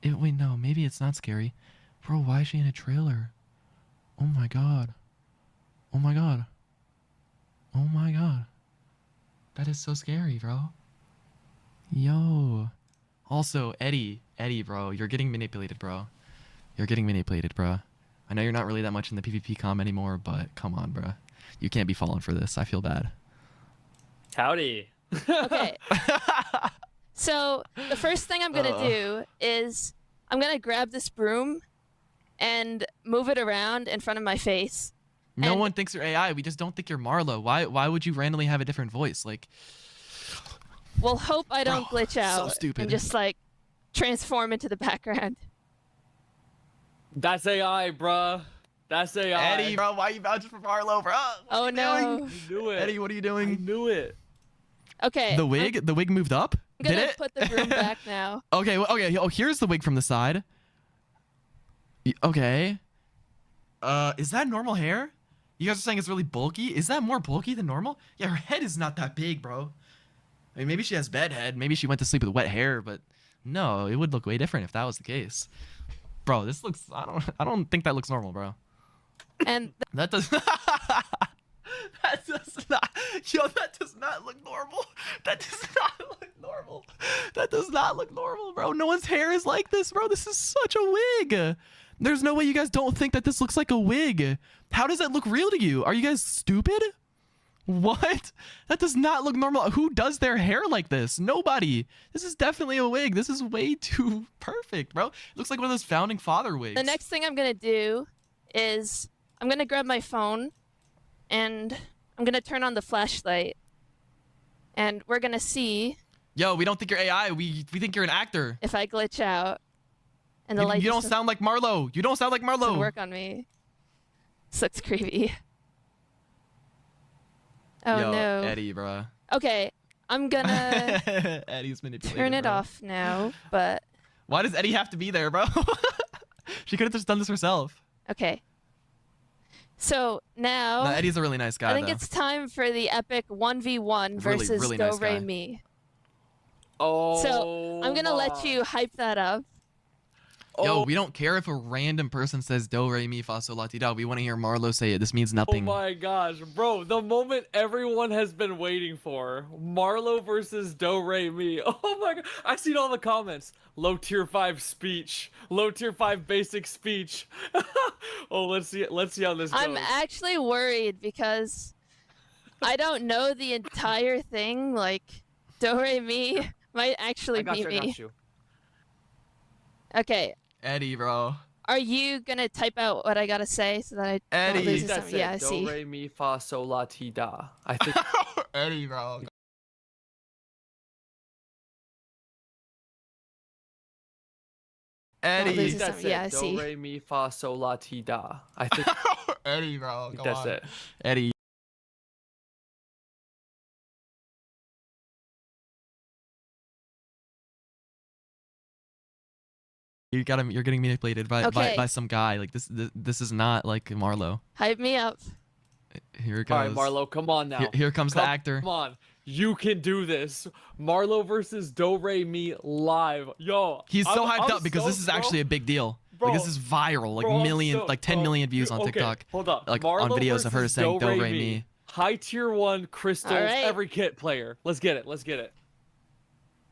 Wait, no, maybe it's not scary. Bro, why is she in a trailer? Oh my god. Oh my god. Oh my god. That is so scary, bro. Yo. Also, Eddie, bro, you're getting manipulated, bro. You're getting manipulated, bro. I know you're not really that much in the PvP comm anymore, but come on, bro. You can't be falling for this. I feel bad. Howdy. Okay. So the first thing I'm gonna do is I'm gonna grab this broom and move it around in front of my face. No one thinks you're AI. We just don't think you're Marlo. Why would you randomly have a different voice? Like, we'll hope I don't glitch out so stupid. and just like transform into the background. That's AI, bruh. That's AI. Eddie, bro, why are you vouching for Marlo, bro? Oh no. I knew it. Eddie, what are you doing? I knew it. Okay. The wig moved up? I'm gonna Did it? put the broom back now. Okay, okay. Oh, here's the wig from the side. Okay. Is that normal hair? You guys are saying it's really bulky? Is that more bulky than normal? Yeah, her head is not that big, bro. I mean, maybe she has bed head. Maybe she went to sleep with wet hair, but no, it would look way different if that was the case. Bro, this looks, I don't think that looks normal, bro. And that does that does not, yo, that does not look normal. That does not look normal. That does not look normal, bro. No one's hair is like this, bro. This is such a wig. There's no way you guys don't think that this looks like a wig. How does that look real to you? Are you guys stupid? What? That does not look normal. Who does their hair like this? Nobody. This is definitely a wig. This is way too perfect, bro. It looks like one of those founding father wigs. the next thing I'm gonna do is I'm gonna grab my phone and I'm gonna turn on the flashlight. And we're gonna see. Yo, we don't think you're AI. We think you're an actor. If I glitch out. And the light you don't sound like Marlo. You don't sound like Marlo. Doesn't work on me. This looks creepy. Oh Yo, no. Eddie, bro. Okay, I'm gonna Eddie's manipulated, turn it bro. off now, but Why does Eddie have to be there, bro? She could have just done this herself. okay. So now No, Eddie's a really nice guy, I think though. it's time for the epic 1v1 versus really Go nice Ray guy. Me. Oh. So I'm gonna let you hype that up. Yo, we don't care if a random person says do, re, mi, fa, sol, la, ti, do. We want to hear Marlo say it. This means nothing. Oh my gosh, bro, the moment everyone has been waiting for. Marlo versus do, re, mi. Oh my god, I seen all the comments. Low tier 5 speech. Low tier 5 basic speech. Oh, let's see how this goes. I'm actually worried because I don't know the entire thing. Like, do, re, mi might actually be me. I got you. Okay. Eddie, bro. Are you gonna type out what I gotta say so that I Eddie. don't lose That's some? Yeah, I it. see. Do, re, mi, fa, sol, la, ti, da. I think. Eddie, bro. Eddie. That's it. Yeah, I Do, see. re, mi, fa, sol, la, ti, da. I think. Eddie, bro. Come That's on. it. Eddie. You're getting manipulated by some guy. Like this is not like Marlo. Hype me up. Here it goes. All right, Marlo, come on now. Here comes the actor. Come on. You can do this. Marlo versus Do Re Mi live. Yo. He's so hyped I'm up because this is actually a big deal. Bro, like this is viral. Like bro, 10 million views on TikTok. Hold up. Like Marlo on videos of her versus saying Do Re Mi. High tier 1 crystals, right. every kit player. Let's get it. Let's get it.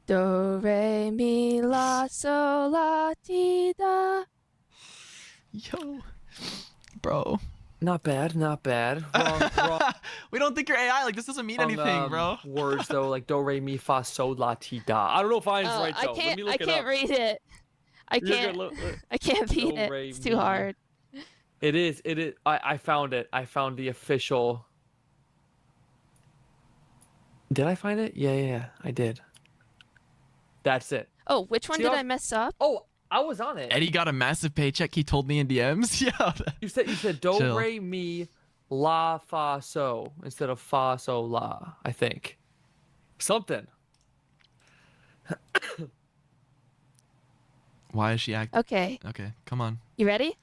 Do, re, mi, la, sol, la, ti, da. Yo. Bro. Not bad, not bad. Wrong. We don't think you're AI. Like this doesn't mean anything, bro. Words though, like do, re, mi, fa, sol, la, ti, da. I don't know if mine's right though. Let me look it up. I can't read it. I can't beat it. It's too hard. It is. I found it. I found the official. Did I find it? Yeah, I did. That's it. Oh, which one See did how- I mess up? Oh, I was on it. Eddie got a massive paycheck. He told me in DMs. Yeah. You said do, Chill. re, mi, la, fa, so instead of fa, so, la. I think. Something. Why is she acting? Okay. Okay, come on. You ready?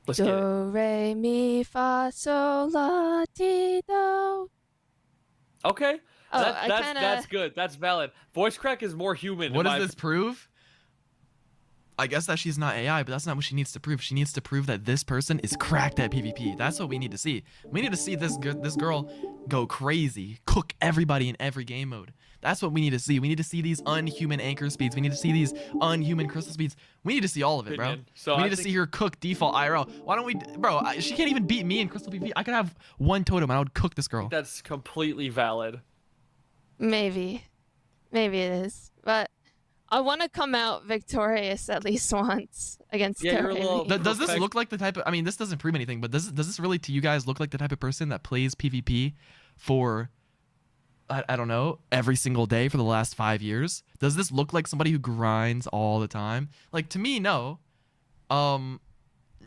Let's get it. Do, re, mi, fa, sol, la, ti, do. Okay. Oh, That's good. That's valid. Voice crack is more human. What does this prove? I guess that she's not AI, but that's not what she needs to prove. She needs to prove that this person is cracked at PvP. That's what we need to see. We need to see this girl go crazy, cook everybody in every game mode. That's what we need to see. We need to see these unhuman anchor speeds. We need to see these unhuman crystal speeds. We need to see all of it, bro. So we need to see her cook default IRL. Why don't we, bro? She can't even beat me in crystal PvP. I could have one totem and I would cook this girl. That's completely valid. Maybe it is, but I want to come out victorious at least once against Yeah, you're a little- Doremi. Does this look like the type of, I mean, this doesn't prove anything, but does this really to you guys look like the type of person that plays PvP for, I don't know, every single day for the last 5 years? Does this look like somebody who grinds all the time? Like, to me, no. Not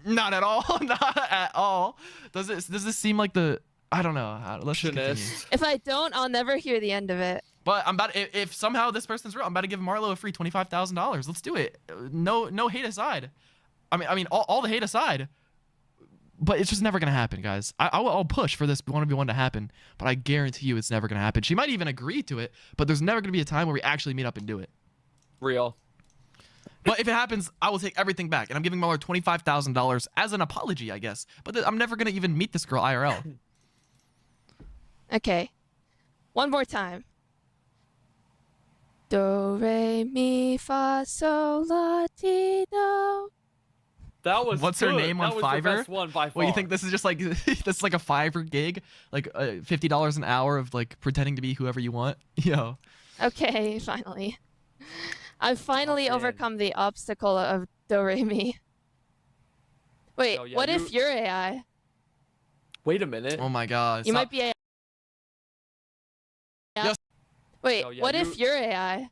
at all. Not at all. Does this seem like the, I don't know. Let's just continue. If I don't, I'll never hear the end of it. But I'm about, if somehow this person's real, I'm about to give Marlo a free $25,000. Let's do it. No hate aside. I mean, all the hate aside. But it's just never gonna happen, guys. I'll push for this 1v1 to happen, but I guarantee you it's never gonna happen. She might even agree to it, but there's never gonna be a time where we actually meet up and do it. Real. But if it happens, I will take everything back, and I'm giving Marlo $25,000 as an apology, I guess. But I'm never gonna even meet this girl IRL. Okay, one more time. Do, re, mi, fa, sol, la, ti, do. That was What's good. her name on That was Fiverr? the best one by far. What, you think this is just like this is like a Fiverr gig, like $50 an hour of like pretending to be whoever you want? Yo. Okay, finally. I've finally overcome the obstacle of Do, re, mi. Wait, Oh, yeah, what if you're AI? Wait a minute. Oh my God. You might be AI. Yes. Wait, Oh, yeah, what if you're AI?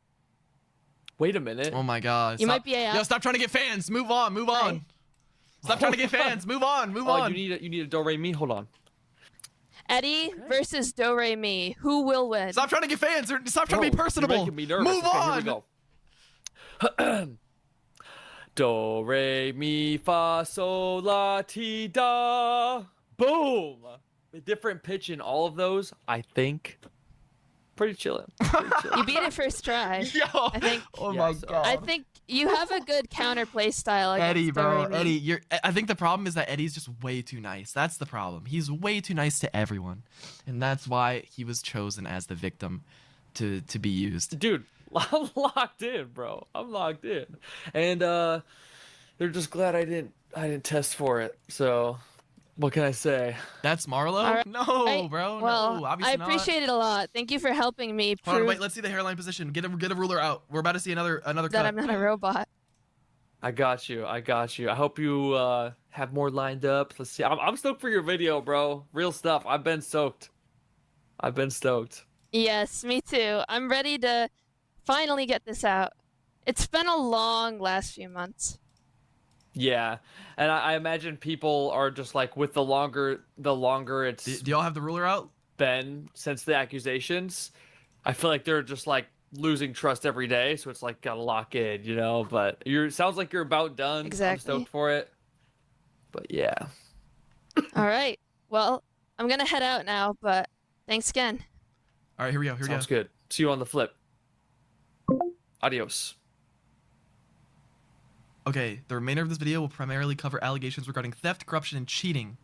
Wait a minute. Oh my God. You Stop. might be AI. Yo, stop trying to get fans. Move on. Move on. Stop trying to get fans. Move on. Move on. You need a do, re, mi. Hold on. Eddie versus Do, re, mi. Who will win? Stop trying to get fans. Stop trying to be Bro, personable. You're making me nervous. Move Okay, on. Here we go. Do, re, mi, fa, sol, la, ti, da. Boom. The different pitch in all of those, I think. Pretty chillin'. You beat it first try. Yo. I think. Oh my god. I think you have a good counterplay style. Eddie, against bro, Doremi. Eddie, I think the problem is that Eddie's just way too nice. That's the problem. He's way too nice to everyone, and that's why he was chosen as the victim to be used. Dude, I'm locked in, bro. I'm locked in, and they're just glad I didn't test for it. So, what can I say? That's Marlo? All right. No, bro. Well, no, obviously I not. appreciate it a lot. Thank you for helping me Hold on, prove wait. Let's see the hairline position. Get a ruler out. We're about to see another that cut. I'm not a robot. I got you. I hope you have more lined up. Let's see. I'm stoked for your video, bro. Real stuff. I've been stoked. Yes, me too. I'm ready to finally get this out. It's been a long last few months. Yeah, and I imagine people are just like, with the longer it's Do y'all have the ruler out? been since the accusations, I feel like they're just like losing trust every day. So it's like, gotta lock in, you know. But sounds like you're about done. Exactly. I'm stoked for it. But yeah. All right. Well, I'm gonna head out now, but thanks again. All right, here we go. Sounds good. See you on the flip. Adios. Okay, the remainder of this video will primarily cover allegations regarding theft, corruption, and cheating.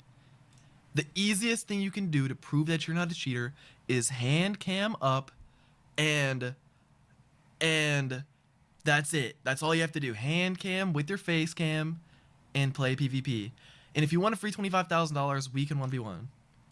The easiest thing you can do to prove that you're not a cheater is hand cam up, and that's it. That's all you have to do. Hand cam with your face cam and play PvP. And if you want a free $25,000, we can 1v1.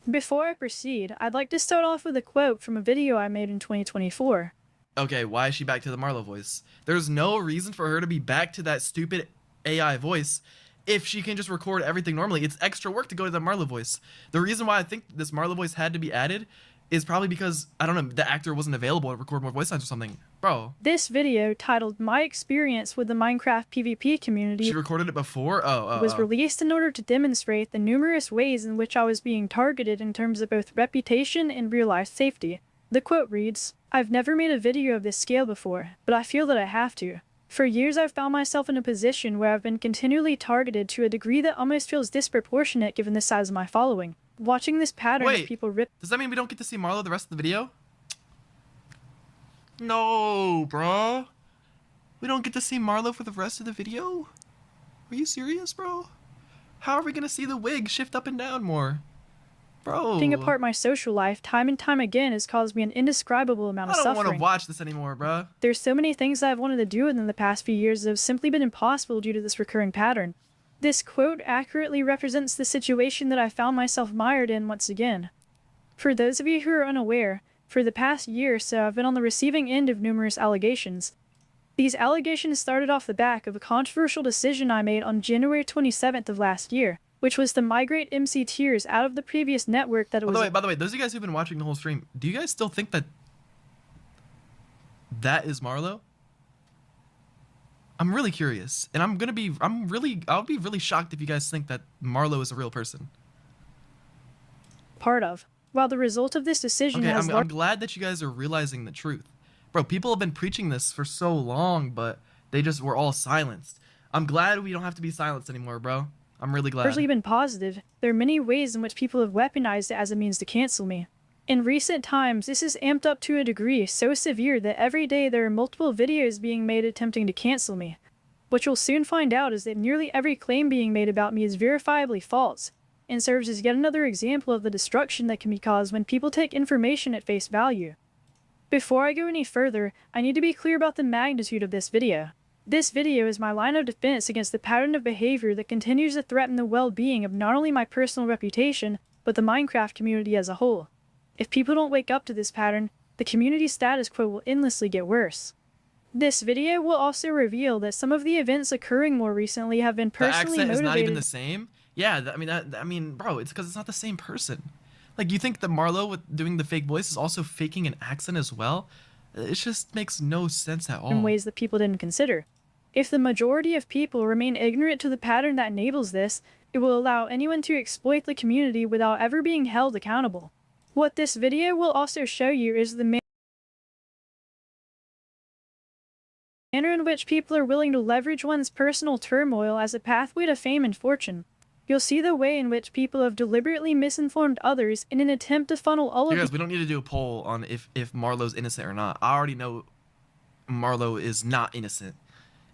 Before I proceed, I'd like to start off with a quote from a video I made in 2024. Okay, why is she back to the Marlo voice? There's no reason for her to be back to that stupid AI voice if she can just record everything normally. It's extra work to go to the Marlo voice. The reason why I think this Marlo voice had to be added is probably because, I don't know, the actor wasn't available to record more voice lines or something. Bro. This video, titled My Experience with the Minecraft PvP Community, She recorded it before? was released in order to demonstrate the numerous ways in which I was being targeted in terms of both reputation and real-life safety. The quote reads, "I've never made a video of this scale before, but I feel that I have to. For years I've found myself in a position where I've been continually targeted to a degree that almost feels disproportionate given the size of my following. Watching this pattern of people rip..." Does that mean we don't get to see Marlo the rest of the video? No, bro. We don't get to see Marlo for the rest of the video? Are you serious, bro? How are we gonna see the wig shift up and down more? Bro. Ripping apart my social life time and time again has caused me an indescribable amount of I don't suffering. want to watch this anymore, bro. There's so many things I've wanted to do within the past few years that have simply been impossible due to this recurring pattern. This quote accurately represents the situation that I found myself mired in once again. For those of you who are unaware, for the past year or so I've been on the receiving end of numerous allegations. These allegations started off the back of a controversial decision I made on January 27th of last year, which was to migrate MC Tiers out of the previous network that it was... By the way, those of you guys who've been watching the whole stream, do you guys still think that that is Marlo? I'm really curious, and I'll be really shocked if you guys think that Marlo is a real person. part of. While the result of this decision Okay, has... I'm glad that you guys are realizing the truth. Bro, people have been preaching this for so long, but they just were all silenced. I'm glad we don't have to be silenced anymore, bro. I'm really glad. largely been positive. There are many ways in which people have weaponized it as a means to cancel me. In recent times, this is amped up to a degree so severe that every day there are multiple videos being made attempting to cancel me. What you'll soon find out is that nearly every claim being made about me is verifiably false, and serves as yet another example of the destruction that can be caused when people take information at face value. Before I go any further, I need to be clear about the magnitude of this video. This video is my line of defense against the pattern of behavior that continues to threaten the well-being of not only my personal reputation, but the Minecraft community as a whole. If people don't wake up to this pattern, the community status quo will endlessly get worse. This video will also reveal that some of the events occurring more recently have been personally motivated... The accent is not even the same? Yeah, I mean, bro, it's because it's not the same person. Like, you think that Marlo with doing the fake voice is also faking an accent as well? It just makes no sense at all. In ways that people didn't consider. If the majority of people remain ignorant to the pattern that enables this, it will allow anyone to exploit the community without ever being held accountable. What this video will also show you is the manner in which people are willing to leverage one's personal turmoil as a pathway to fame and fortune. you'll see the way in which people have deliberately misinformed others in an attempt to funnel all You of guys, we don't need to do a poll on if Marlo's innocent or not. I already know Marlo is not innocent,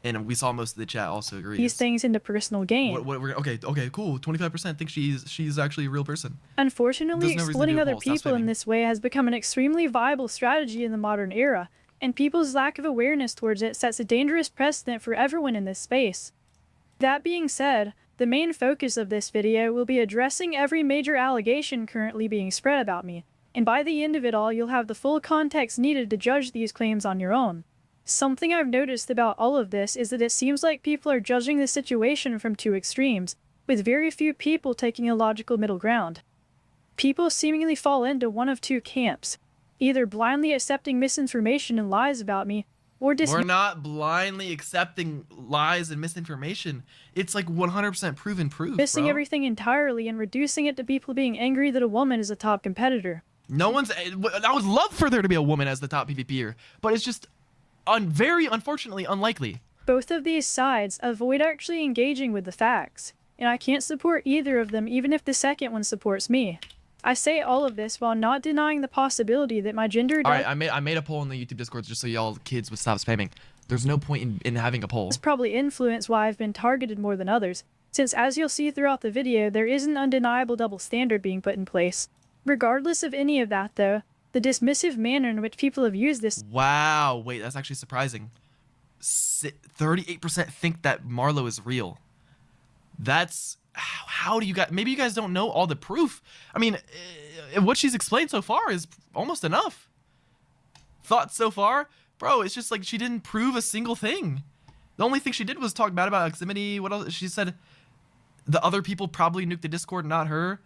and we saw most of the chat also agrees. these things into personal gain. Okay, cool. 25% think she's actually a real person. Unfortunately, There's no reason to exploiting do a other poll. Stop people in spamming. this way has become an extremely viable strategy in the modern era, and people's lack of awareness towards it sets a dangerous precedent for everyone in this space. That being said, the main focus of this video will be addressing every major allegation currently being spread about me, and by the end of it all you'll have the full context needed to judge these claims on your own. Something I've noticed about all of this is that it seems like people are judging the situation from two extremes, with very few people taking a logical middle ground. People seemingly fall into one of two camps, either blindly accepting misinformation and lies about me, or We're not blindly accepting lies and misinformation. It's like 100% proven proof, missing bro. everything entirely and reducing it to people being angry that a woman is a top competitor. No one's. I would love for there to be a woman as the top PvPer, but it's just very unfortunately unlikely. Both of these sides avoid actually engaging with the facts, and I can't support either of them even if the second one supports me. I say all of this while not denying the possibility that my gender Alright, I made a poll in the YouTube Discord just so y'all kids would stop spamming. There's no point in having a poll. does probably influence why I've been targeted more than others, since as you'll see throughout the video there is an undeniable double standard being put in place. Regardless of any of that though, the dismissive manner in which people have used this— Wow, wait, that's actually surprising. 38% think that Marlo is real. That's... How do you guys... Maybe you guys don't know all the proof. I mean, what she's explained so far is almost enough. Thoughts so far? Bro, it's just like she didn't prove a single thing. The only thing she did was talk bad about Ximity. What else? She said the other people probably nuked the Discord, not her.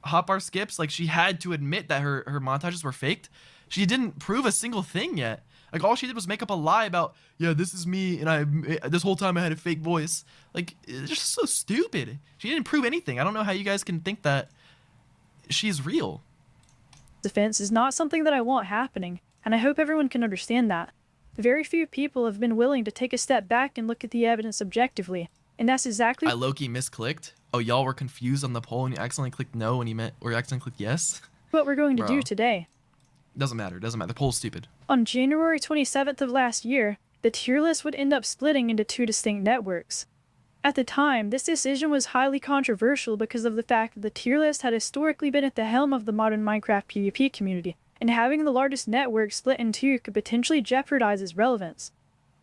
Hotbar skips. Like, she had to admit that her montages were faked. She didn't prove a single thing yet. Like, all she did was make up a lie about, yeah, this is me, and this whole time I had a fake voice. Like, it's just so stupid. She didn't prove anything. I don't know how you guys can think that she's real. Defense is not something that I want happening, and I hope everyone can understand that. Very few people have been willing to take a step back and look at the evidence objectively, and that's exactly— I low-key misclicked. Oh, y'all were confused on the poll and you accidentally clicked no when you meant, or you accidentally clicked yes? what we're going to do Bro. today. Doesn't matter. The poll's stupid. On January 27th of last year, the tier list would end up splitting into two distinct networks. At the time, this decision was highly controversial because of the fact that the tier list had historically been at the helm of the modern Minecraft PvP community, and having the largest network split in two could potentially jeopardize its relevance.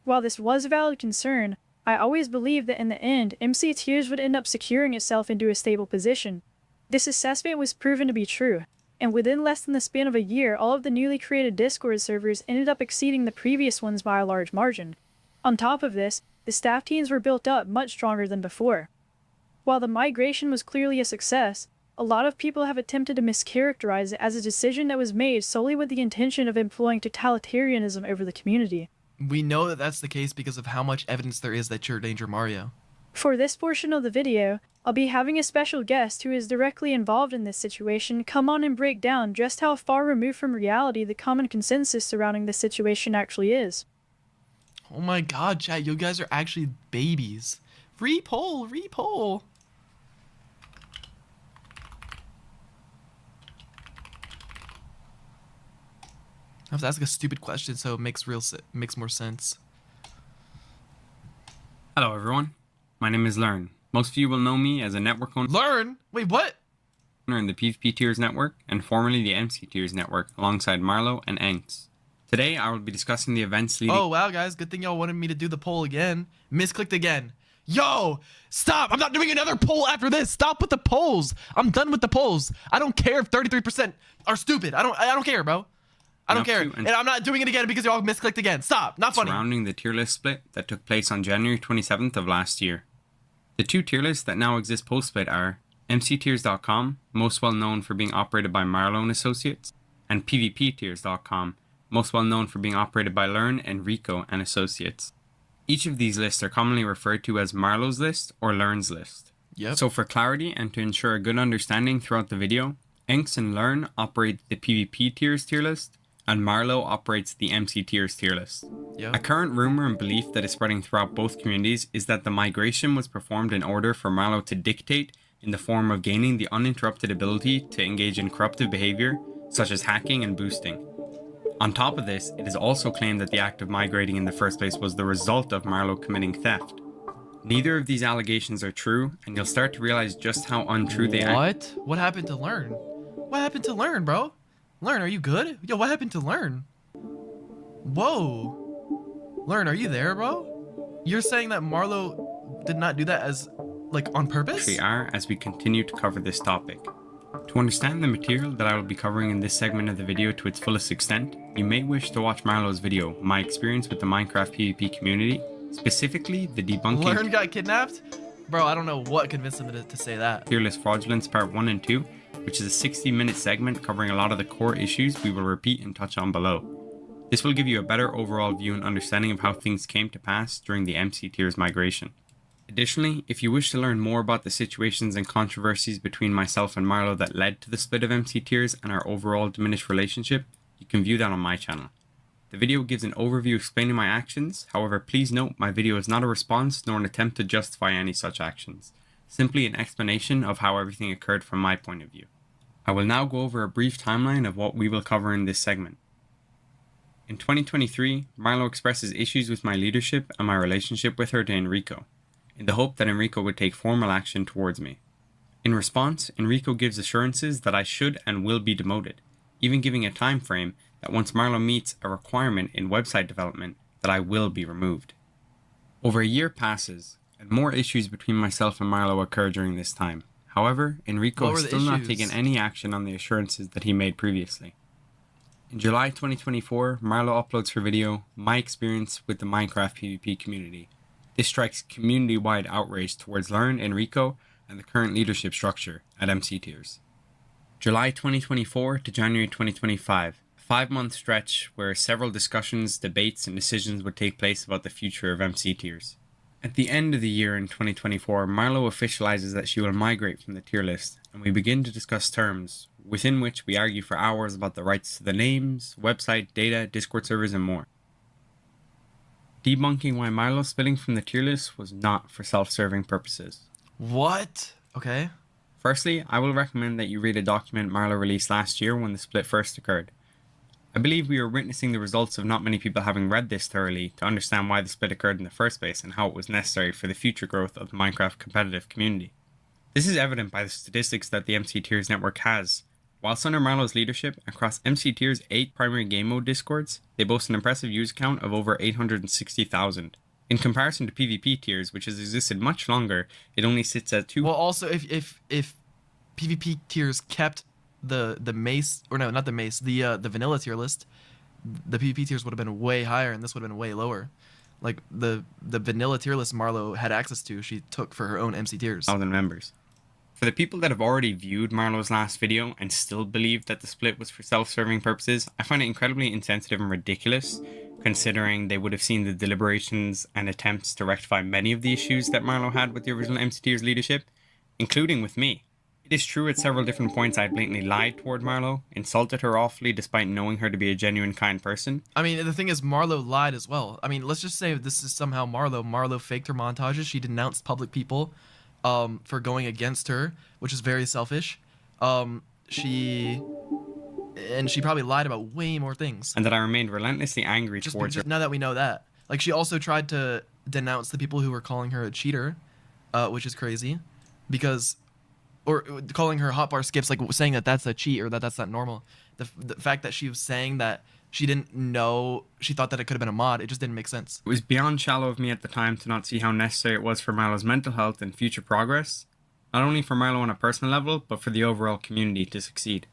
While this was a valid concern, I always believed that in the end, MC Tiers would end up securing itself into a stable position. This assessment was proven to be true, and within less than the span of a year, all of the newly created Discord servers ended up exceeding the previous ones by a large margin. On top of this, the staff teams were built up much stronger than before. While the migration was clearly a success, a lot of people have attempted to mischaracterize it as a decision that was made solely with the intention of employing totalitarianism over the community. We know that that's the case because of how much evidence there is that you're Danger Mario. For this portion of the video, I'll be having a special guest who is directly involved in this situation come on and break down just how far removed from reality the common consensus surrounding this situation actually is. Oh my god, chat, you guys are actually babies. Repoll. I have to ask a stupid question so it makes more sense. Hello everyone, my name is Learn. Most of you will know me as a network owner. Learn? Wait, what? In the PvP Tiers network and formerly the MC Tiers network alongside Marlo and Enks. Today I will be discussing the events leading— Oh wow guys, good thing y'all wanted me to do the poll again. Misclicked again. Yo, stop! I'm not doing another poll after this. Stop with the polls. I'm done with the polls. I don't care if 33% are stupid. I don't care, bro. I don't care. And I'm not doing it again because y'all misclicked again. Stop. Not funny. Surrounding the tier list split that took place on January 27th of last year. The two tier lists that now exist post-split are mctiers.com, most well known for being operated by Marlo and Associates, and pvptiers.com, most well known for being operated by Learn and Rico and Associates. Each of these lists are commonly referred to as Marlo's list or Learn's list. Yep. So for clarity and to ensure a good understanding throughout the video, Enks and Learn operate the PvP tiers tier list, and Marlow operates the MC Tiers tier list. Yep. A current rumor and belief that is spreading throughout both communities is that the migration was performed in order for Marlow to dictate in the form of gaining the uninterrupted ability to engage in corruptive behavior, such as hacking and boosting. On top of this, it is also claimed that the act of migrating in the first place was the result of Marlow committing theft. Neither of these allegations are true, and you'll start to realize just how untrue they are. What? What happened to Learn? What happened to Learn, bro? Learn, are you good? Yo, what happened to Learn? Whoa. Learn, are you there, bro? You're saying that Marlow did not do that as, like, on purpose? They are, as we continue to cover this topic. To understand the material that I will be covering in this segment of the video to its fullest extent, you may wish to watch Marlow's video, My Experience with the Minecraft PvP Community, specifically the debunking Learn got kidnapped? Bro, I don't know what convinced him to say that. tier list fraudulence part 1 and 2, which is a 60-minute segment covering a lot of the core issues we will repeat and touch on below. This will give you a better overall view and understanding of how things came to pass during the MC Tiers migration. Additionally, if you wish to learn more about the situations and controversies between myself and Marlow that led to the split of MC Tiers and our overall diminished relationship, you can view that on my channel. The video gives an overview explaining my actions, however please note my video is not a response nor an attempt to justify any such actions, simply an explanation of how everything occurred from my point of view. I will now go over a brief timeline of what we will cover in this segment. In 2023, Marlow expresses issues with my leadership and my relationship with her to Enrico, in the hope that Enrico would take formal action towards me. In response, Enrico gives assurances that I should and will be demoted, even giving a time frame that once Marlow meets a requirement in website development, that I will be removed. Over a year passes, and more issues between myself and Marlow occur during this time. However, Enrico has still not taken any action on the assurances that he made previously. In July 2024, Marlow uploads her video, My Experience with the Minecraft PvP Community. This strikes community-wide outrage towards Learn, Enrico, and the current leadership structure at MC Tiers. July 2024 to January 2025, a 5-month stretch where several discussions, debates, and decisions would take place about the future of MC Tiers. At the end of the year in 2024, Marlow officializes that she will migrate from the tier list, and we begin to discuss terms, within which we argue for hours about the rights to the names, website, data, Discord servers, and more. Debunking why Marlow splitting from the tier list was not for self-serving purposes. What? Okay. Firstly, I will recommend that you read a document Marlow released last year when the split first occurred. I believe we are witnessing the results of not many people having read this thoroughly to understand why the split occurred in the first place and how it was necessary for the future growth of the Minecraft competitive community. This is evident by the statistics that the MC Tiers network has. Whilst under Marlow's leadership, across MC Tiers' 8 primary game mode discords, they boast an impressive user count of over 860,000. In comparison to PvP Tiers, which has existed much longer, it only sits at 2. Well, also, if PvP Tiers kept the mace, or no, not the mace, the vanilla tier list, the PvP tiers would have been way higher, and this would have been way lower. Like the vanilla tier list Marlow had access to, she took for her own MC Tiers. 1,000 members. For the people that have already viewed Marlow's last video and still believe that the split was for self-serving purposes, I find it incredibly insensitive and ridiculous, considering they would have seen the deliberations and attempts to rectify many of the issues that Marlow had with the original MC Tiers leadership, including with me. It is true at several different points I blatantly lied toward Marlow, insulted her awfully despite knowing her to be a genuine kind person. I mean, the thing is, Marlow lied as well. I mean, let's just say this is somehow Marlow. Marlow faked her montages. She denounced public people for going against her, which is very selfish. She probably lied about way more things. And that I remained relentlessly angry towards her. Now that we know that. Like, she also tried to denounce the people who were calling her a cheater, which is crazy, because... or calling her hotbar skips, like saying that that's a cheat or that that's not normal. The fact that she was saying that she didn't know, she thought that it could have been a mod, it just didn't make sense. It was beyond shallow of me at the time to not see how necessary it was for Marlow's mental health and future progress, not only for Marlow on a personal level, but for the overall community to succeed.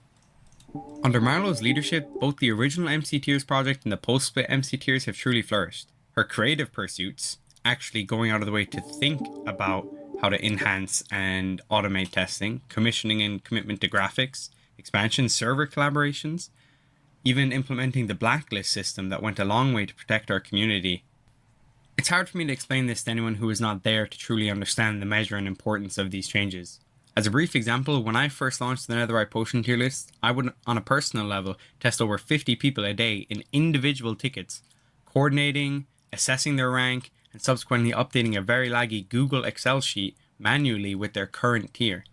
Under Marlow's leadership, both the original MC Tiers project and the post-split MC Tiers have truly flourished. Her creative pursuits, actually going out of the way to think about how to enhance and automate testing, commissioning and commitment to graphics, expansion server collaborations, even implementing the blacklist system that went a long way to protect our community. It's hard for me to explain this to anyone who is not there to truly understand the measure and importance of these changes. As a brief example, when I first launched the Netherite Potion tier list, I would, on a personal level, test over 50 people a day in individual tickets, coordinating, assessing their rank, and subsequently updating a very laggy Google Excel sheet manually with their current tier.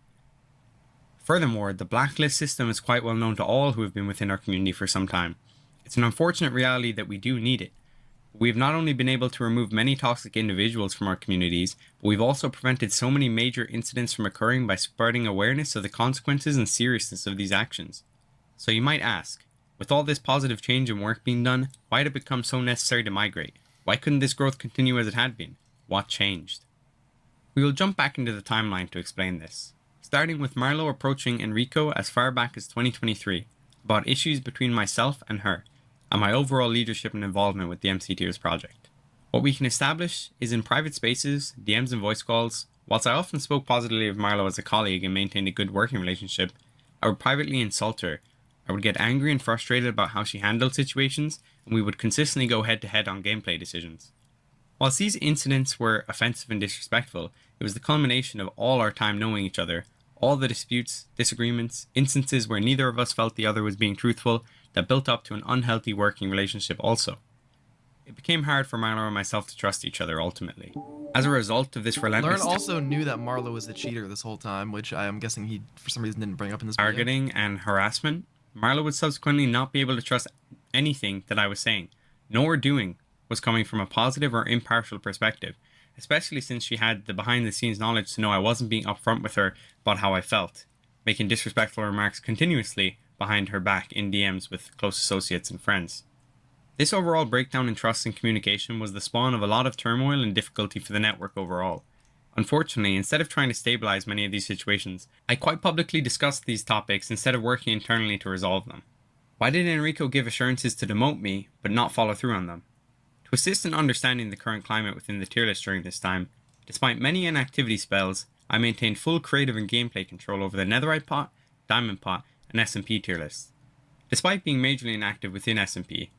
Furthermore, the blacklist system is quite well known to all who have been within our community for some time. It's an unfortunate reality that we do need it. We've not only been able to remove many toxic individuals from our communities, but we've also prevented so many major incidents from occurring by spreading awareness of the consequences and seriousness of these actions. So you might ask, with all this positive change and work being done, why did it become so necessary to migrate? Why couldn't this growth continue as it had been? What changed? We will jump back into the timeline to explain this, starting with Marlo approaching Enrico as far back as 2023, about issues between myself and her, and my overall leadership and involvement with the MC Tiers project. What we can establish is in private spaces, DMs and voice calls, whilst I often spoke positively of Marlo as a colleague and maintained a good working relationship, I would privately insult her. I would get angry and frustrated about how she handled situations, and we would consistently go head to head on gameplay decisions. Whilst these incidents were offensive and disrespectful, it was the culmination of all our time knowing each other, all the disputes, disagreements, instances where neither of us felt the other was being truthful, that built up to an unhealthy working relationship also. It became hard for Marlo and myself to trust each other ultimately. As a result of this relentless Lauren also knew that Marlo was the cheater this whole time, which I am guessing he for some reason didn't bring up in this video. Targeting and harassment, Marlo would subsequently not be able to trust anything that I was saying, nor doing, was coming from a positive or impartial perspective, especially since she had the behind the scenes knowledge to know I wasn't being upfront with her about how I felt, making disrespectful remarks continuously behind her back in DMs with close associates and friends. This overall breakdown in trust and communication was the spawn of a lot of turmoil and difficulty for the network overall. Unfortunately, instead of trying to stabilize many of these situations, I quite publicly discussed these topics instead of working internally to resolve them. Why did Enrico give assurances to demote me, but not follow through on them? To assist in understanding the current climate within the tier list during this time, despite many inactivity spells, I maintained full creative and gameplay control over the Netherite pot, Diamond pot, and SMP tier lists. Despite being majorly inactive within SMP, it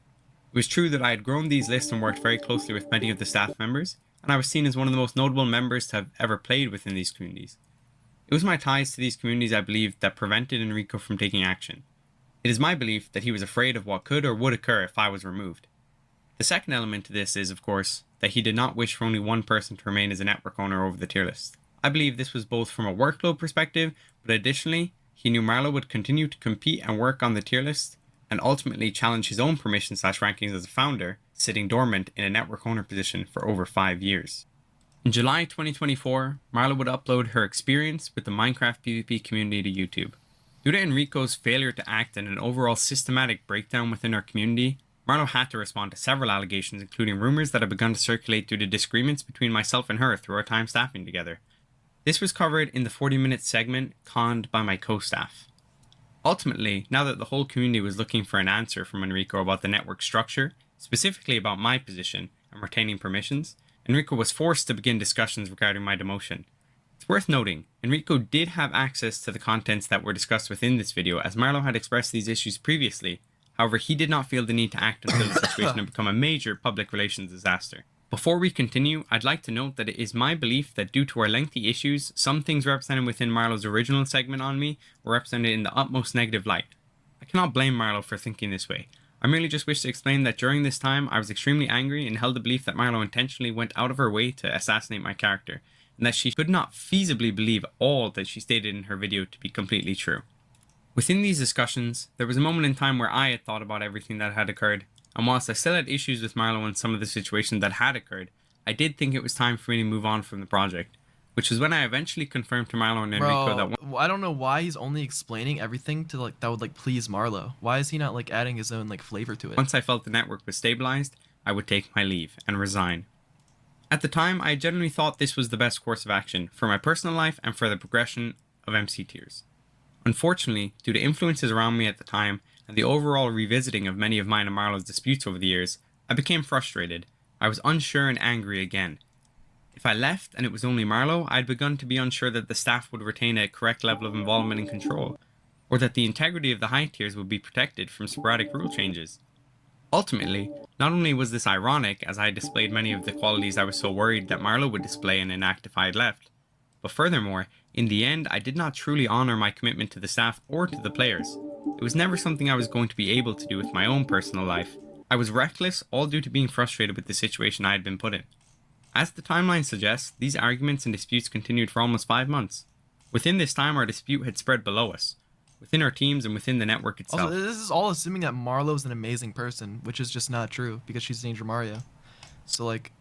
was true that I had grown these lists and worked very closely with many of the staff members, and I was seen as one of the most notable members to have ever played within these communities. It was my ties to these communities, I believe, that prevented Enrico from taking action. It is my belief that he was afraid of what could or would occur if I was removed. The second element to this is, of course, that he did not wish for only one person to remain as a network owner over the tier list. I believe this was both from a workload perspective, but additionally, he knew Marlo would continue to compete and work on the tier list, and ultimately challenge his own permission/rankings as a founder, sitting dormant in a network owner position for over 5 years. In July 2024, Marlo would upload her experience with the Minecraft PvP community to YouTube. Due to Enrico's failure to act and an overall systematic breakdown within our community, Marlo had to respond to several allegations, including rumors that had begun to circulate due to disagreements between myself and her through our time staffing together. This was covered in the 40-minute segment conned by my co-staff. Ultimately, now that the whole community was looking for an answer from Enrico about the network structure, specifically about my position and retaining permissions, Enrico was forced to begin discussions regarding my demotion. It's worth noting, Enrico did have access to the contents that were discussed within this video, as Marlo had expressed these issues previously. However, he did not feel the need to act until the situation had become a major public relations disaster. Before we continue, I'd like to note that it is my belief that due to our lengthy issues, some things represented within Marlo's original segment on me were represented in the utmost negative light. I cannot blame Marlo for thinking this way. I merely just wish to explain that during this time I was extremely angry and held the belief that Marlo intentionally went out of her way to assassinate my character, and that she could not feasibly believe all that she stated in her video to be completely true. Within these discussions, there was a moment in time where I had thought about everything that had occurred, and whilst I still had issues with Marlo and some of the situations that had occurred, I did think it was time for me to move on from the project, which was when I eventually confirmed to Marlo and Enrico that I don't know why he's only explaining everything to that would please Marlo. Why is he not adding his own flavor to it? Once I felt the network was stabilized, I would take my leave and resign. At the time, I generally thought this was the best course of action for my personal life and for the progression of MC Tiers. Unfortunately, due to influences around me at the time, and the overall revisiting of many of mine and Marlo's disputes over the years, I became frustrated. I was unsure and angry again. If I left and it was only Marlo, I had begun to be unsure that the staff would retain a correct level of involvement and control, or that the integrity of the high tiers would be protected from sporadic rule changes. Ultimately, not only was this ironic, as I had displayed many of the qualities I was so worried that Marlo would display and enact if I had left, but furthermore, In the end, I did not truly honor my commitment to the staff or to the players. It was never something I was going to be able to do with my own personal life. I was reckless, all due to being frustrated with the situation I had been put in. As the timeline suggests, these arguments and disputes continued for almost 5 months. Within this time, our dispute had spread below us, within our teams and within the network itself. Also, this is all assuming that Marlo's an amazing person, which is just not true because she's Danger Mario. So like,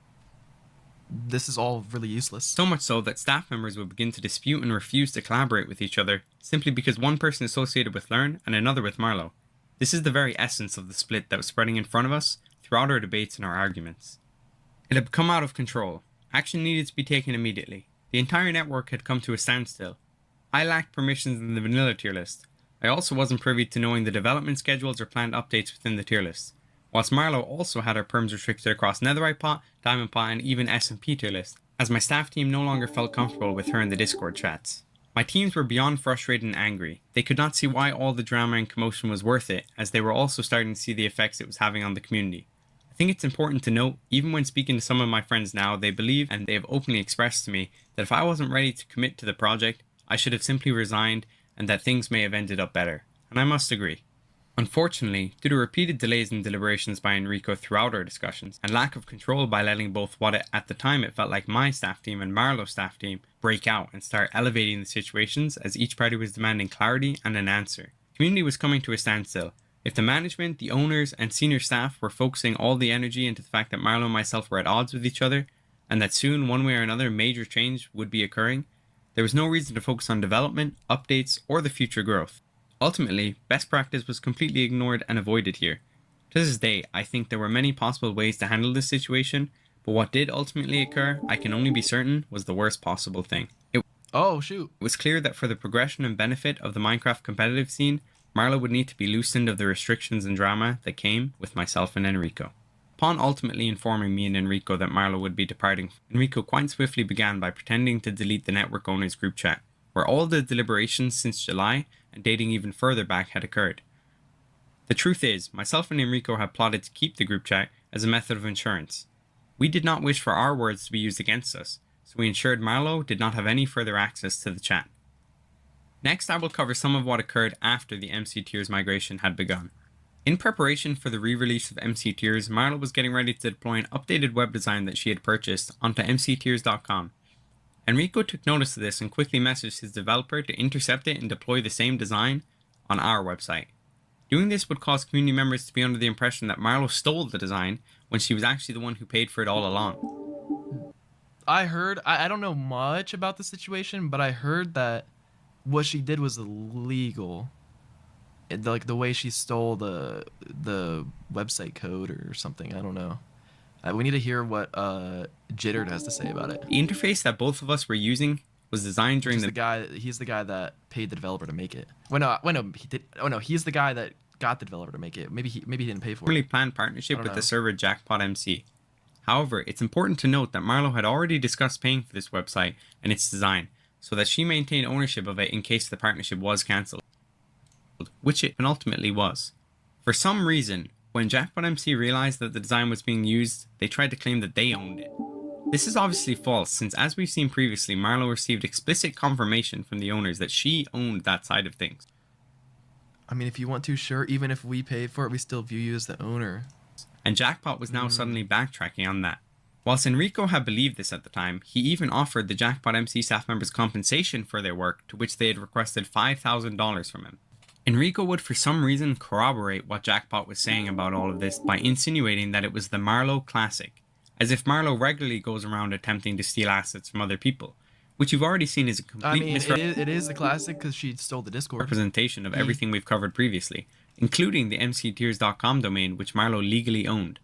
this is all really useless. So much so that staff members would begin to dispute and refuse to collaborate with each other, simply because one person associated with Learn and another with Marlo. This is the very essence of the split that was spreading in front of us throughout our debates and our arguments. It had become out of control. Action needed to be taken immediately. The entire network had come to a standstill. I lacked permissions in the vanilla tier list. I also wasn't privy to knowing the development schedules or planned updates within the tier list. Whilst Marlo also had her perms restricted across Netherite Pot, Diamond Pot and even SMP tier list, as my staff team no longer felt comfortable with her in the Discord chats. My teams were beyond frustrated and angry. They could not see why all the drama and commotion was worth it, as they were also starting to see the effects it was having on the community. I think it's important to note, even when speaking to some of my friends now, they believe and they have openly expressed to me that if I wasn't ready to commit to the project, I should have simply resigned and that things may have ended up better. And I must agree. Unfortunately, due to repeated delays in deliberations by Enrico throughout our discussions, and lack of control by letting both at the time it felt like my staff team and Marlo's staff team break out and start elevating the situations as each party was demanding clarity and an answer, the community was coming to a standstill. If the management, the owners, and senior staff were focusing all the energy into the fact that Marlo and myself were at odds with each other, and that soon, one way or another, major change would be occurring, there was no reason to focus on development, updates, or the future growth. Ultimately, best practice was completely ignored and avoided here. To this day, I think there were many possible ways to handle this situation, but what did ultimately occur, I can only be certain, was the worst possible thing. It was clear that for the progression and benefit of the Minecraft competitive scene, Marlo would need to be loosened of the restrictions and drama that came with myself and Enrico. Upon ultimately informing me and Enrico that Marlo would be departing, Enrico quite swiftly began by pretending to delete the network owners group chat, where all the deliberations since July and dating even further back had occurred. The truth is, myself and Enrico had plotted to keep the group chat as a method of insurance. We did not wish for our words to be used against us, so we ensured Marlo did not have any further access to the chat. Next, I will cover some of what occurred after the MC Tiers migration had begun. In preparation for the re-release of MC Tiers, Marlo was getting ready to deploy an updated web design that she had purchased onto mctiers.com. Enrico took notice of this and quickly messaged his developer to intercept it and deploy the same design on our website. Doing this would cause community members to be under the impression that Marlo stole the design when she was actually the one who paid for it all along. I heard, I don't know much about the situation, but I heard that what she did was illegal. Like the way she stole the website code or something, I don't know. We need to hear what Jitter has to say about it. The interface that both of us were using was designed during He's the guy that paid the developer to make it. He did. Oh no, he's the guy that got the developer to make it. Maybe he didn't pay for it. Really planned partnership with the server Jackpot MC. However, it's important to note that Marlo had already discussed paying for this website and its design, so that she maintained ownership of it in case the partnership was cancelled, which it ultimately was. For some reason, when Jackpot MC realized that the design was being used, they tried to claim that they owned it. This is obviously false, since as we've seen previously, Marlo received explicit confirmation from the owners that she owned that side of things. I mean, if you want to, sure, even if we paid for it, we still view you as the owner. And Jackpot was now suddenly backtracking on that. Whilst Enrico had believed this at the time, he even offered the Jackpot MC staff members compensation for their work, to which they had requested $5,000 from him. Enrico would for some reason corroborate what Jackpot was saying about all of this by insinuating that it was the Marlo Classic, as if Marlo regularly goes around attempting to steal assets from other people, which you've already seen is a complete it is the Classic because she stole the Discord representation of everything we've covered previously, including the mctiers.com domain which Marlo legally owned.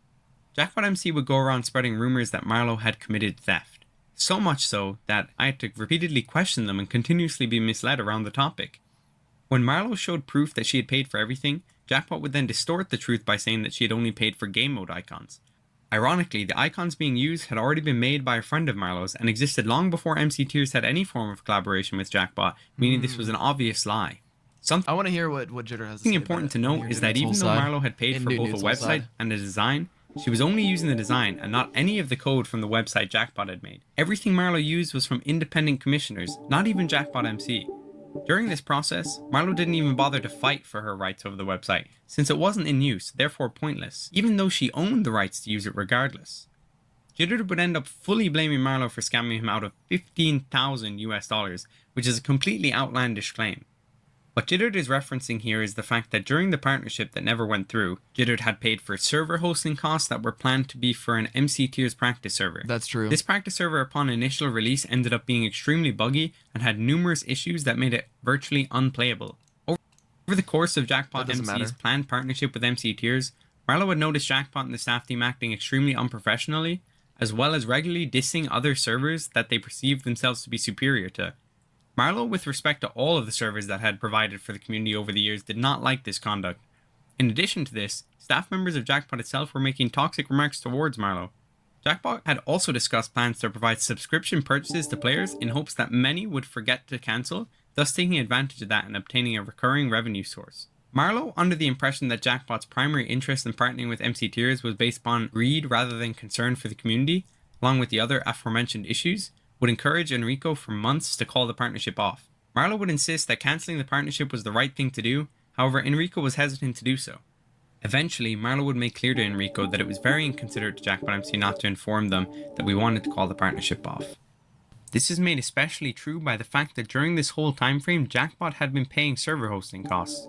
Jackpot MC would go around spreading rumors that Marlo had committed theft, so much so that I had to repeatedly question them and continuously be misled around the topic. When Marlo showed proof that she had paid for everything, Jackpot would then distort the truth by saying that she had only paid for game mode icons. Ironically, the icons being used had already been made by a friend of Marlo's and existed long before MC Tiers had any form of collaboration with Jackpot, meaning this was an obvious lie. I want to hear what Jitter has to say. Something important to note is that even though Marlo had paid for both a website and a design, She was only using the design and not any of the code from the website Jackpot had made. Everything Marlo used was from independent commissioners, not even Jackpot MC. During this process, Marlo didn't even bother to fight for her rights over the website, since it wasn't in use, therefore pointless, even though she owned the rights to use it regardless. Jitter would end up fully blaming Marlo for scamming him out of $15,000, which is a completely outlandish claim. What Jitter is referencing here is the fact that during the partnership that never went through, Jitter had paid for server hosting costs that were planned to be for an MC Tiers practice server. That's true. This practice server upon initial release ended up being extremely buggy and had numerous issues that made it virtually unplayable. Over the course of Jackpot MC's planned partnership with MC Tiers, Marlo had noticed Jackpot and the staff team acting extremely unprofessionally, as well as regularly dissing other servers that they perceived themselves to be superior to. Marlo, with respect to all of the servers that had provided for the community over the years, did not like this conduct. In addition to this, staff members of Jackpot itself were making toxic remarks towards Marlo. Jackpot had also discussed plans to provide subscription purchases to players in hopes that many would forget to cancel, thus taking advantage of that and obtaining a recurring revenue source. Marlo, under the impression that Jackpot's primary interest in partnering with MC Tiers was based upon greed rather than concern for the community, along with the other aforementioned issues, would encourage Enrico for months to call the partnership off. Marlo would insist that cancelling the partnership was the right thing to do, however Enrico was hesitant to do so. Eventually, Marlo would make clear to Enrico that it was very inconsiderate to Jackpot MC not to inform them that we wanted to call the partnership off. This is made especially true by the fact that during this whole time frame, Jackpot had been paying server hosting costs.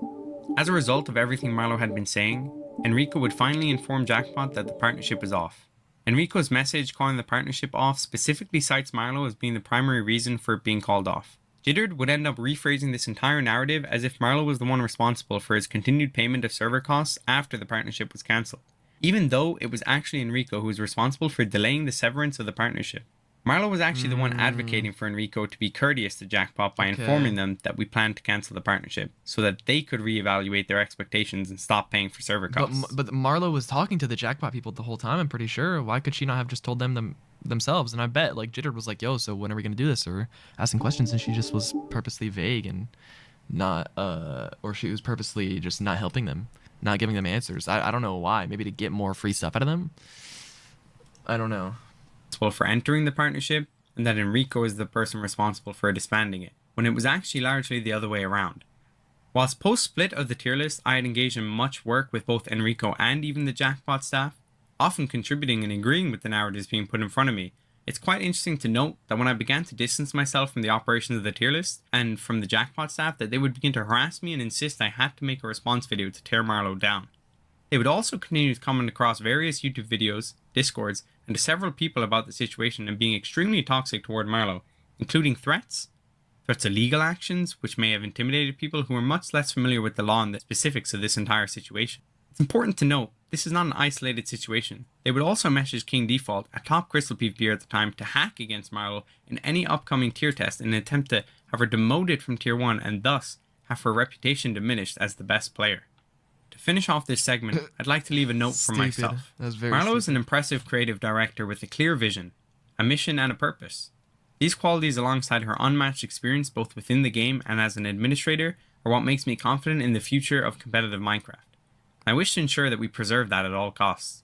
As a result of everything Marlo had been saying, Enrico would finally inform Jackpot that the partnership was off. Enrico's message calling the partnership off specifically cites Marlo as being the primary reason for it being called off. Jitter would end up rephrasing this entire narrative as if Marlo was the one responsible for his continued payment of server costs after the partnership was cancelled, even though it was actually Enrico who was responsible for delaying the severance of the partnership. Marlo was actually the one advocating for Enrico to be courteous to Jackpot by informing them that we planned to cancel the partnership, so that they could reevaluate their expectations and stop paying for server costs. But Marlo was talking to the Jackpot people the whole time, I'm pretty sure. Why could she not have just told them themselves? And I bet, like, Jitter was like, yo, so when are we going to do this? Or asking questions, and she just was purposely vague and not, or she was purposely just not helping them, not giving them answers. I don't know why. Maybe to get more free stuff out of them? I don't know. For entering the partnership, and that Enrico is the person responsible for disbanding it, when it was actually largely the other way around. Whilst post-split of the tier list, I had engaged in much work with both Enrico and even the Jackpot staff, often contributing and agreeing with the narratives being put in front of me. It's quite interesting to note that when I began to distance myself from the operations of the tier list, and from the Jackpot staff, that they would begin to harass me and insist I had to make a response video to tear Marlo down. They would also continue to comment across various YouTube videos, Discords, and to several people about the situation and being extremely toxic toward Marlo, including threats of legal actions, which may have intimidated people who are much less familiar with the law and the specifics of this entire situation. It's important to note, this is not an isolated situation. They would also message King Default, a top Crystal PvPer at the time, to hack against Marlo in any upcoming tier test in an attempt to have her demoted from tier 1 and thus have her reputation diminished as the best player. To finish off this segment, I'd like to leave a note for myself. Marlo is an impressive creative director with a clear vision, a mission and a purpose. These qualities alongside her unmatched experience both within the game and as an administrator are what makes me confident in the future of competitive Minecraft. I wish to ensure that we preserve that at all costs.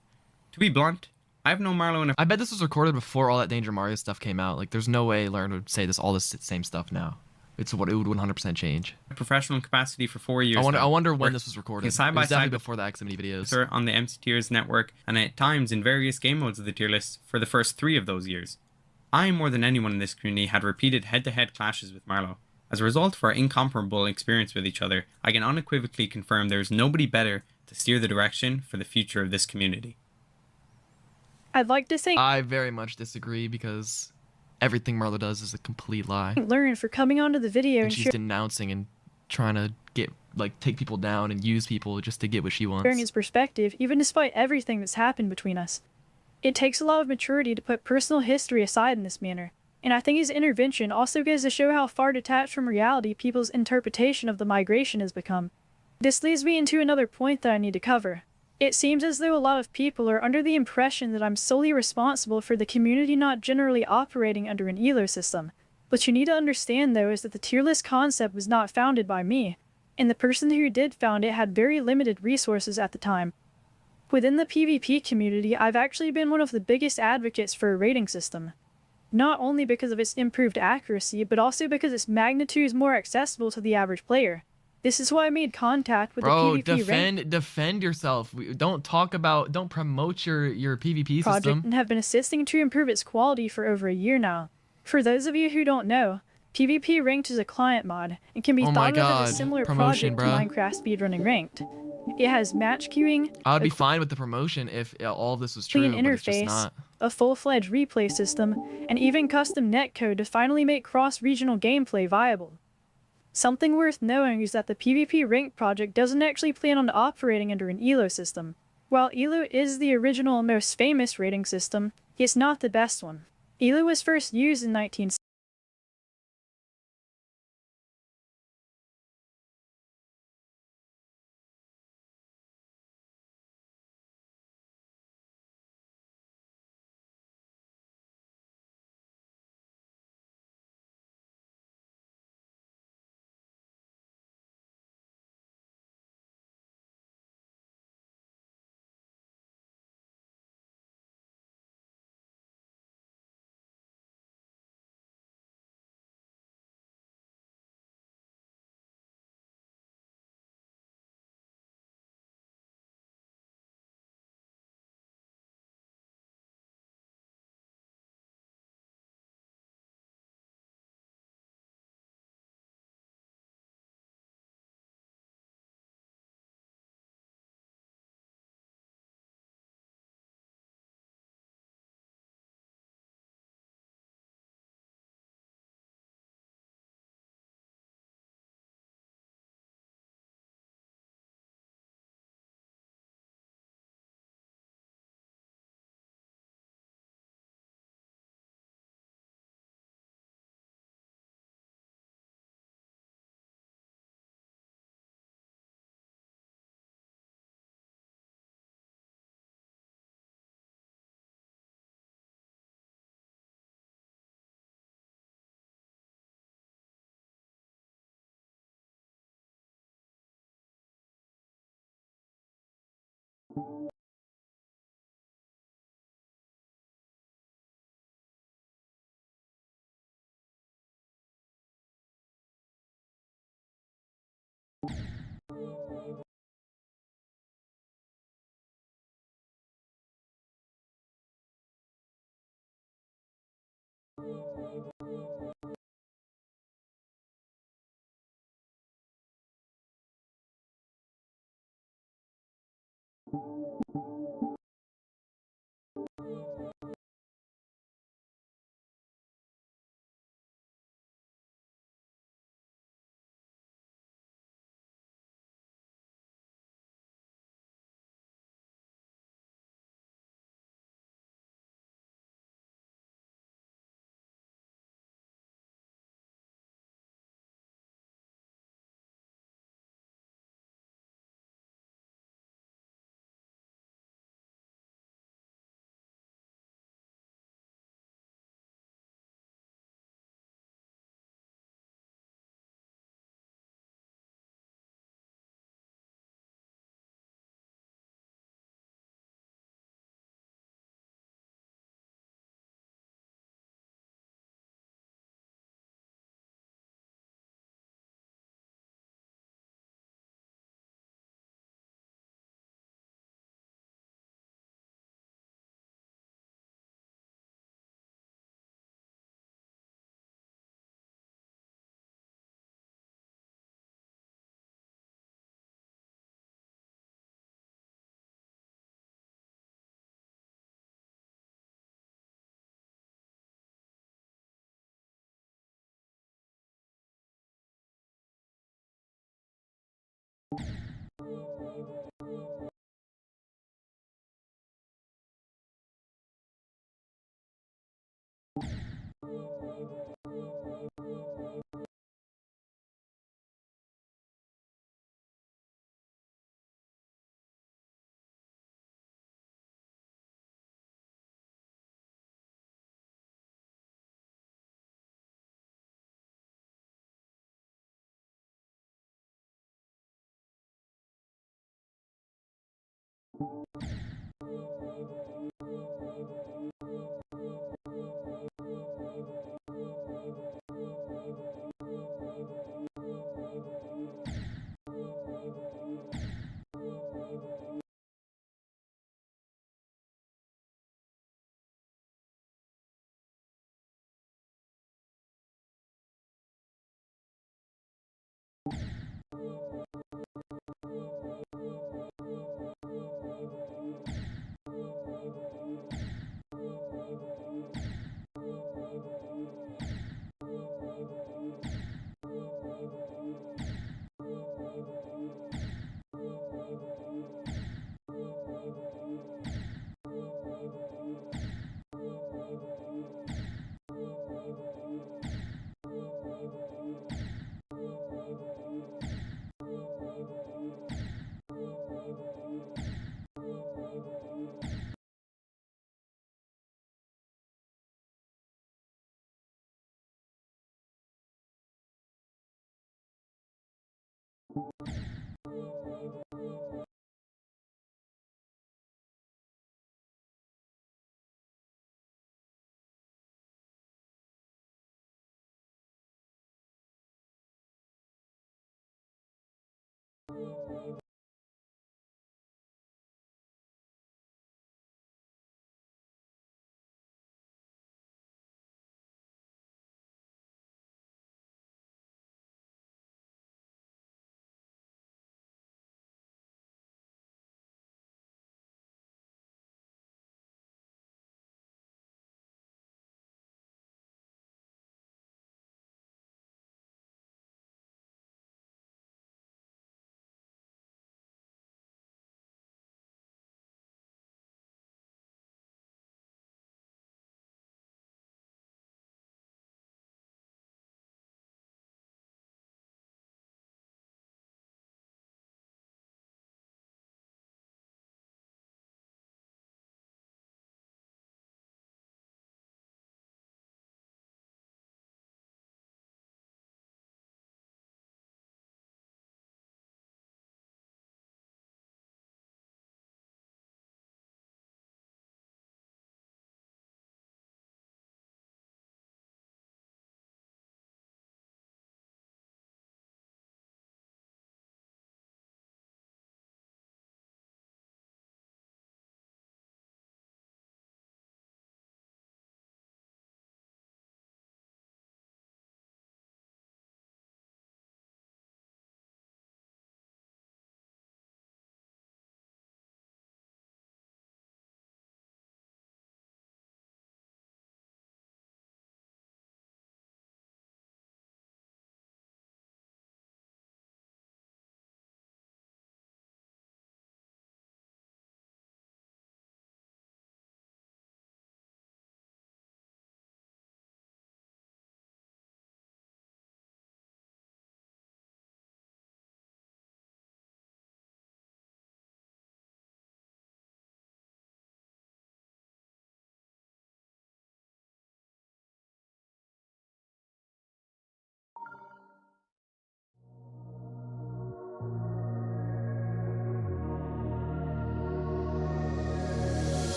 To be blunt, I have known Marlo in a... I bet this was recorded before all that Danger Mario stuff came out. Like, there's no way Learn would say all this same stuff now. It's what it would 100% change. Professional capacity for 4 years. I wonder when this was recorded. Side by side before the Aximity videos. On the MC Tiers network, and at times in various game modes of the tier list for the first 3 of those years. I, more than anyone in this community, had repeated head-to-head clashes with Marlo. As a result of our incomparable experience with each other, I can unequivocally confirm there is nobody better to steer the direction for the future of this community. I'd like to thank... I very much disagree because everything Marlo does is a complete lie. Learn for coming onto the video and she's denouncing and trying to take people down and use people just to get what she wants. Sharing his perspective, even despite everything that's happened between us. It takes a lot of maturity to put personal history aside in this manner, and I think his intervention also goes to show how far detached from reality people's interpretation of the migration has become. This leads me into another point that I need to cover. It seems as though a lot of people are under the impression that I'm solely responsible for the community not generally operating under an ELO system. What you need to understand though is that the tier list concept was not founded by me, and the person who did found it had very limited resources at the time. Within the PvP community, I've actually been one of the biggest advocates for a rating system. Not only because of its improved accuracy, but also because its magnitude is more accessible to the average player. This is why I made contact with the PvP rank defend yourself. Don't promote your PvP project system. and have been assisting to improve its quality for over a year now. For those of you who don't know, PvP Ranked is a client mod and can be thought of as a similar project to Minecraft Speedrunning Ranked. It has match queuing, I would be fine with the promotion if all of this was true, an but it's just interface, not. a full-fledged replay system, and even custom netcode to finally make cross-regional gameplay viable. Something worth knowing is that the PvP Ranked project doesn't actually plan on operating under an ELO system. While ELO is the original and most famous rating system, it's not the best one. ELO was first used in 1960.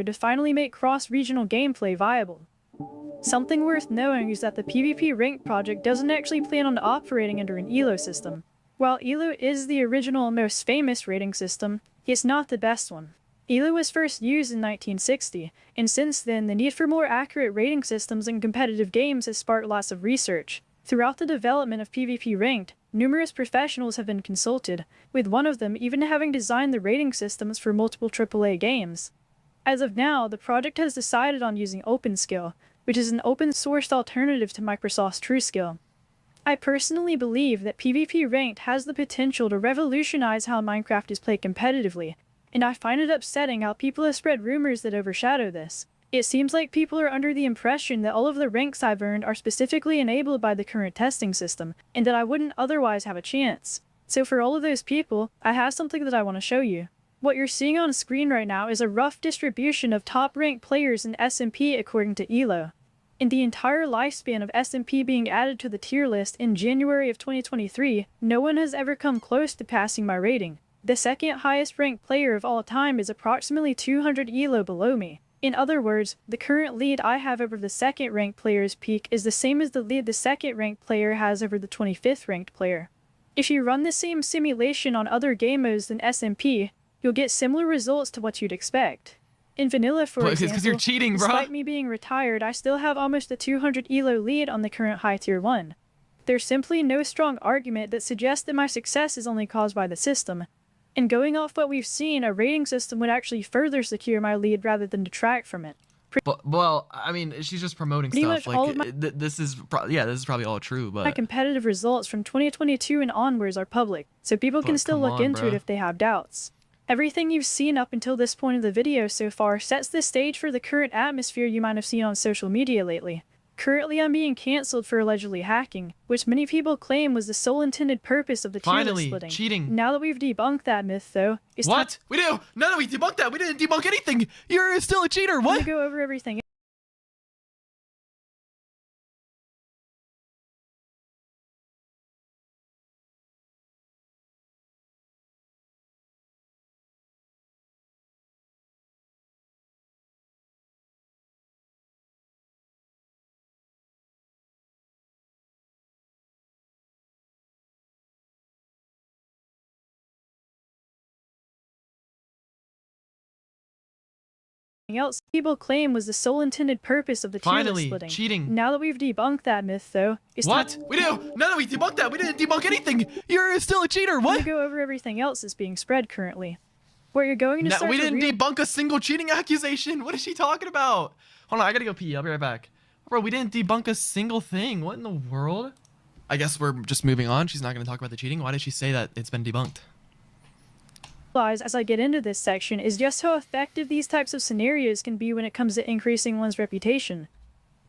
To finally make cross-regional gameplay viable. Something worth knowing is that the PvP Ranked project doesn't actually plan on operating under an ELO system. While ELO is the original and most famous rating system, it's not the best one. ELO was first used in 1960, and since then the need for more accurate rating systems in competitive games has sparked lots of research. Throughout the development of PvP Ranked, numerous professionals have been consulted, with one of them even having designed the rating systems for multiple AAA games. As of now, the project has decided on using OpenSkill, which is an open-sourced alternative to Microsoft's TrueSkill. I personally believe that PvP Ranked has the potential to revolutionize how Minecraft is played competitively, and I find it upsetting how people have spread rumors that overshadow this. It seems like people are under the impression that all of the ranks I've earned are specifically enabled by the current testing system, and that I wouldn't otherwise have a chance. So for all of those people, I have something that I want to show you. What you're seeing on screen right now is a rough distribution of top-ranked players in SMP according to ELO. In the entire lifespan of SMP being added to the tier list in January of 2023, no one has ever come close to passing my rating. The second highest ranked player of all time is approximately 200 ELO below me. In other words, the current lead I have over the second ranked player's peak is the same as the lead the second ranked player has over the 25th ranked player. If you run the same simulation on other game modes than SMP, you'll get similar results to what you'd expect. In vanilla, for example, because you're cheating, bro. Despite me being retired, I still have almost a 200 ELO lead on the current high tier 1. There's simply no strong argument that suggests that my success is only caused by the system. And going off what we've seen, a rating system would actually further secure my lead rather than detract from it. Well, I mean, she's just promoting Pretty stuff. much all Like, of this is probably all true, but my competitive results from 2022 and onwards are public, so people can still look into it if they have doubts. Everything you've seen up until this point of the video so far sets the stage for the current atmosphere you might have seen on social media lately. Currently, I'm being cancelled for allegedly hacking, which many people claim was the sole intended purpose of the tier list splitting. Cheating. Now that we've debunked that myth, though, it's what? We do? No, we debunked that. We didn't debunk anything. You're still a cheater. What? I'm gonna go over everything. Else people claim was the sole intended purpose of the tier list splitting. Cheating. Now that we've debunked that myth, though, it's what? We do? No, we debunked that. We didn't debunk anything. You're still a cheater. What? I'm gonna go over everything else that's being spread currently. Where you're going to start. We didn't debunk a single cheating accusation. What is she talking about? Hold on, I gotta go pee. I'll be right back. Bro, we didn't debunk a single thing. What in the world? I guess we're just moving on. She's not gonna talk about the cheating. Why did she say that it's been debunked? As I get into this section is just how effective these types of scenarios can be when it comes to increasing one's reputation.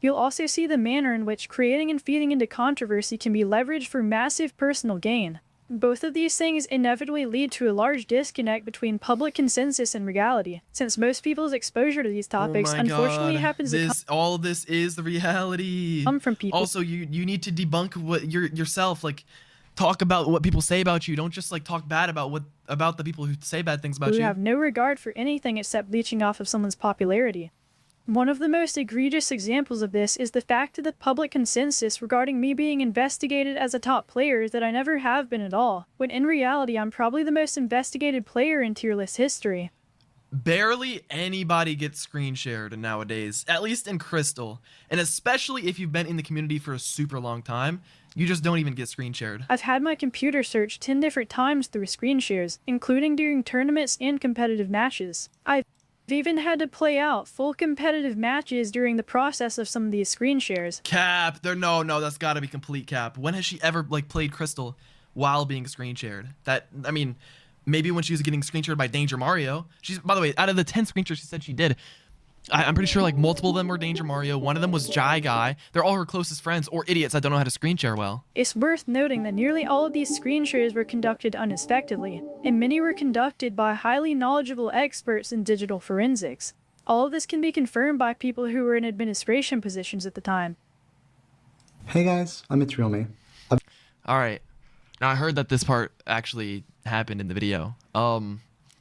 You'll also see the manner in which creating and feeding into controversy can be leveraged for massive personal gain. Both of these things inevitably lead to a large disconnect between public consensus and reality, since most people's exposure to these topics unfortunately happens to all this is the reality. Come from people. Also, you need to debunk what yourself, like, talk about what people say about you. Don't just like talk bad about the people who say bad things about you. Who have no regard for anything except leeching off of someone's popularity. One of the most egregious examples of this is the fact that the public consensus regarding me being investigated as a top player is that I never have been at all, when in reality I'm probably the most investigated player in tier list history. barely anybody gets screen shared nowadays, at least in Crystal. And especially if you've been in the community for a super long time, you just don't even get screen shared. I've had my computer searched 10 different times through screen shares, including during tournaments and competitive matches. I've even had to play out full competitive matches during the process of some of these screen shares. Cap, no, that's gotta be complete cap. When has she ever like played Crystal while being screen shared? I mean, maybe when she was getting screen shared by Danger Mario. She's, by the way, out of the 10 screen shares she said she did, I'm pretty sure like multiple of them were Danger Mario. One of them was Jai Guy. They're all her closest friends or idiots that don't know how to screen share well. It's worth noting that nearly all of these screen shares were conducted uninspectedly, and many were conducted by highly knowledgeable experts in digital forensics. All of this can be confirmed by people who were in administration positions at the time. Hey guys, It's Real Me. Alright, now I heard that this part actually happened in the video.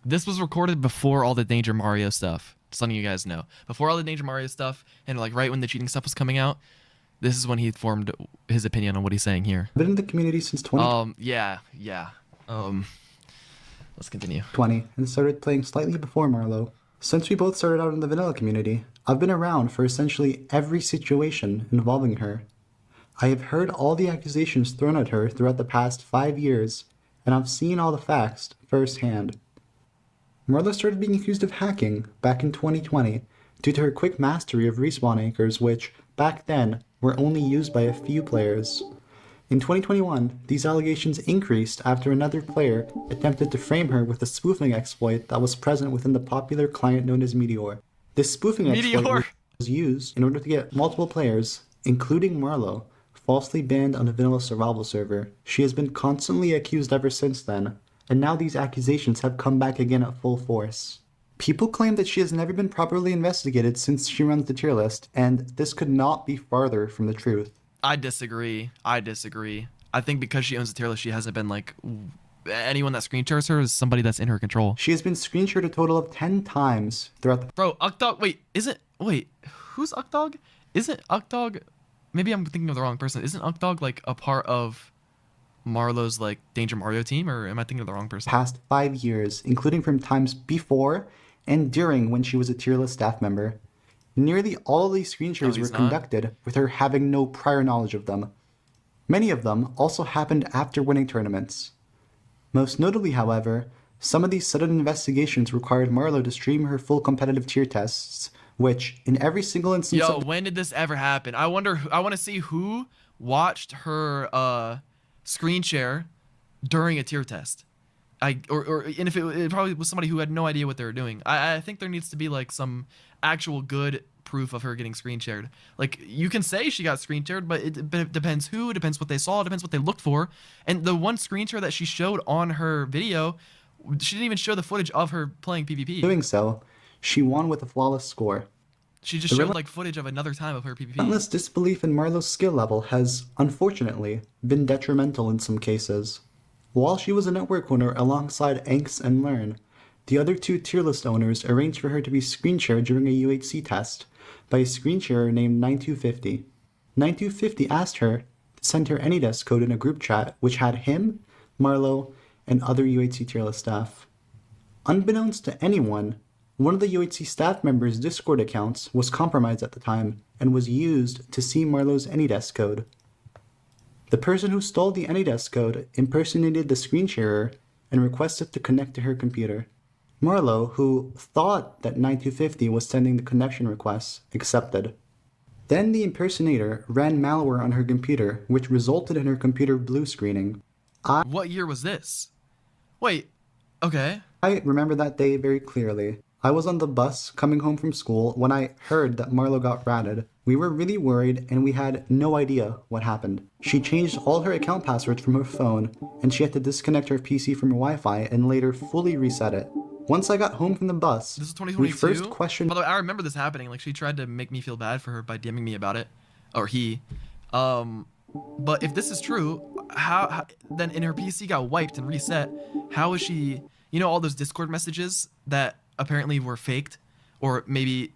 This was recorded before all the Danger Mario stuff. Just letting you guys know. Before all the Danger Mario stuff, and like right when the cheating stuff was coming out, this is when he formed his opinion on what he's saying here. I've been in the community since 2020. Yeah. Let's continue. And started playing slightly before Marlo. Since we both started out in the vanilla community, I've been around for essentially every situation involving her. I have heard all the accusations thrown at her throughout the past 5 years, and I've seen all the facts firsthand. Marlo started being accused of hacking back in 2020 due to her quick mastery of respawn anchors, which, back then, were only used by a few players. In 2021, these allegations increased after another player attempted to frame her with a spoofing exploit that was present within the popular client known as Meteor. This spoofing exploit was used in order to get multiple players, including Marlo, falsely banned on a vanilla survival server. She has been constantly accused ever since then, and now these accusations have come back again at full force. People claim that she has never been properly investigated since she runs the tier list, and this could not be farther from the truth. I disagree. I think because she owns the tier list, she hasn't been like... Anyone that screen shares her is somebody that's in her control. She has been screen shared a total of 10 times throughout the... Bro, Ukdog... Wait, who's Ukdog? Isn't Ukdog... Maybe I'm thinking of the wrong person. Isn't Ukdog like a part of Marlo's like Danger Mario team, or am I thinking of the wrong person? Past 5 years, including from times before and during when she was a tier list staff member. Nearly all of these screen shares were conducted with her having no prior knowledge of them. Many of them also happened after winning tournaments. Most notably, however, some of these sudden investigations required Marlo to stream her full competitive tier tests, which, in every single instance when did this ever happen? I want to see who watched her screen share during a tier test. And if it probably was somebody who had no idea what they were doing. I think there needs to be like some actual good proof of her getting screen shared. Like, you can say she got screen shared, but it depends who, depends what they saw, depends what they looked for. And the one screen share that she showed on her video, she didn't even show the footage of her playing PvP. Doing so, she won with a flawless score. She just showed like footage of another time of her PvP. Relentless disbelief in Marlo's skill level has, unfortunately, been detrimental in some cases. While she was a network owner alongside Anx and Learn, the other two tier list owners arranged for her to be screen shared during a UHC test by a screen sharer named 9250. 9250 asked her to send her AnyDesk code in a group chat which had him, Marlo, and other UHC tier list staff. Unbeknownst to anyone, one of the UHC staff members' Discord accounts was compromised at the time and was used to see Marlo's AnyDesk code. The person who stole the AnyDesk code impersonated the screen sharer and requested to connect to her computer. Marlo, who thought that 9250 was sending the connection request, accepted. Then the impersonator ran malware on her computer, which resulted in her computer blue screening. What year was this? Wait, okay. I remember that day very clearly. I was on the bus coming home from school when I heard that Marlo got ratted. We were really worried and we had no idea what happened. She changed all her account passwords from her phone and she had to disconnect her PC from her Wi-Fi and later fully reset it. Once I got home from the bus, this is 2022? we first questioned... By the way, I remember this happening. Like, she tried to make me feel bad for her by DMing me about it. Or he. But if this is true, how then in her PC got wiped and reset, how is she... You know all those Discord messages that apparently were faked? Or maybe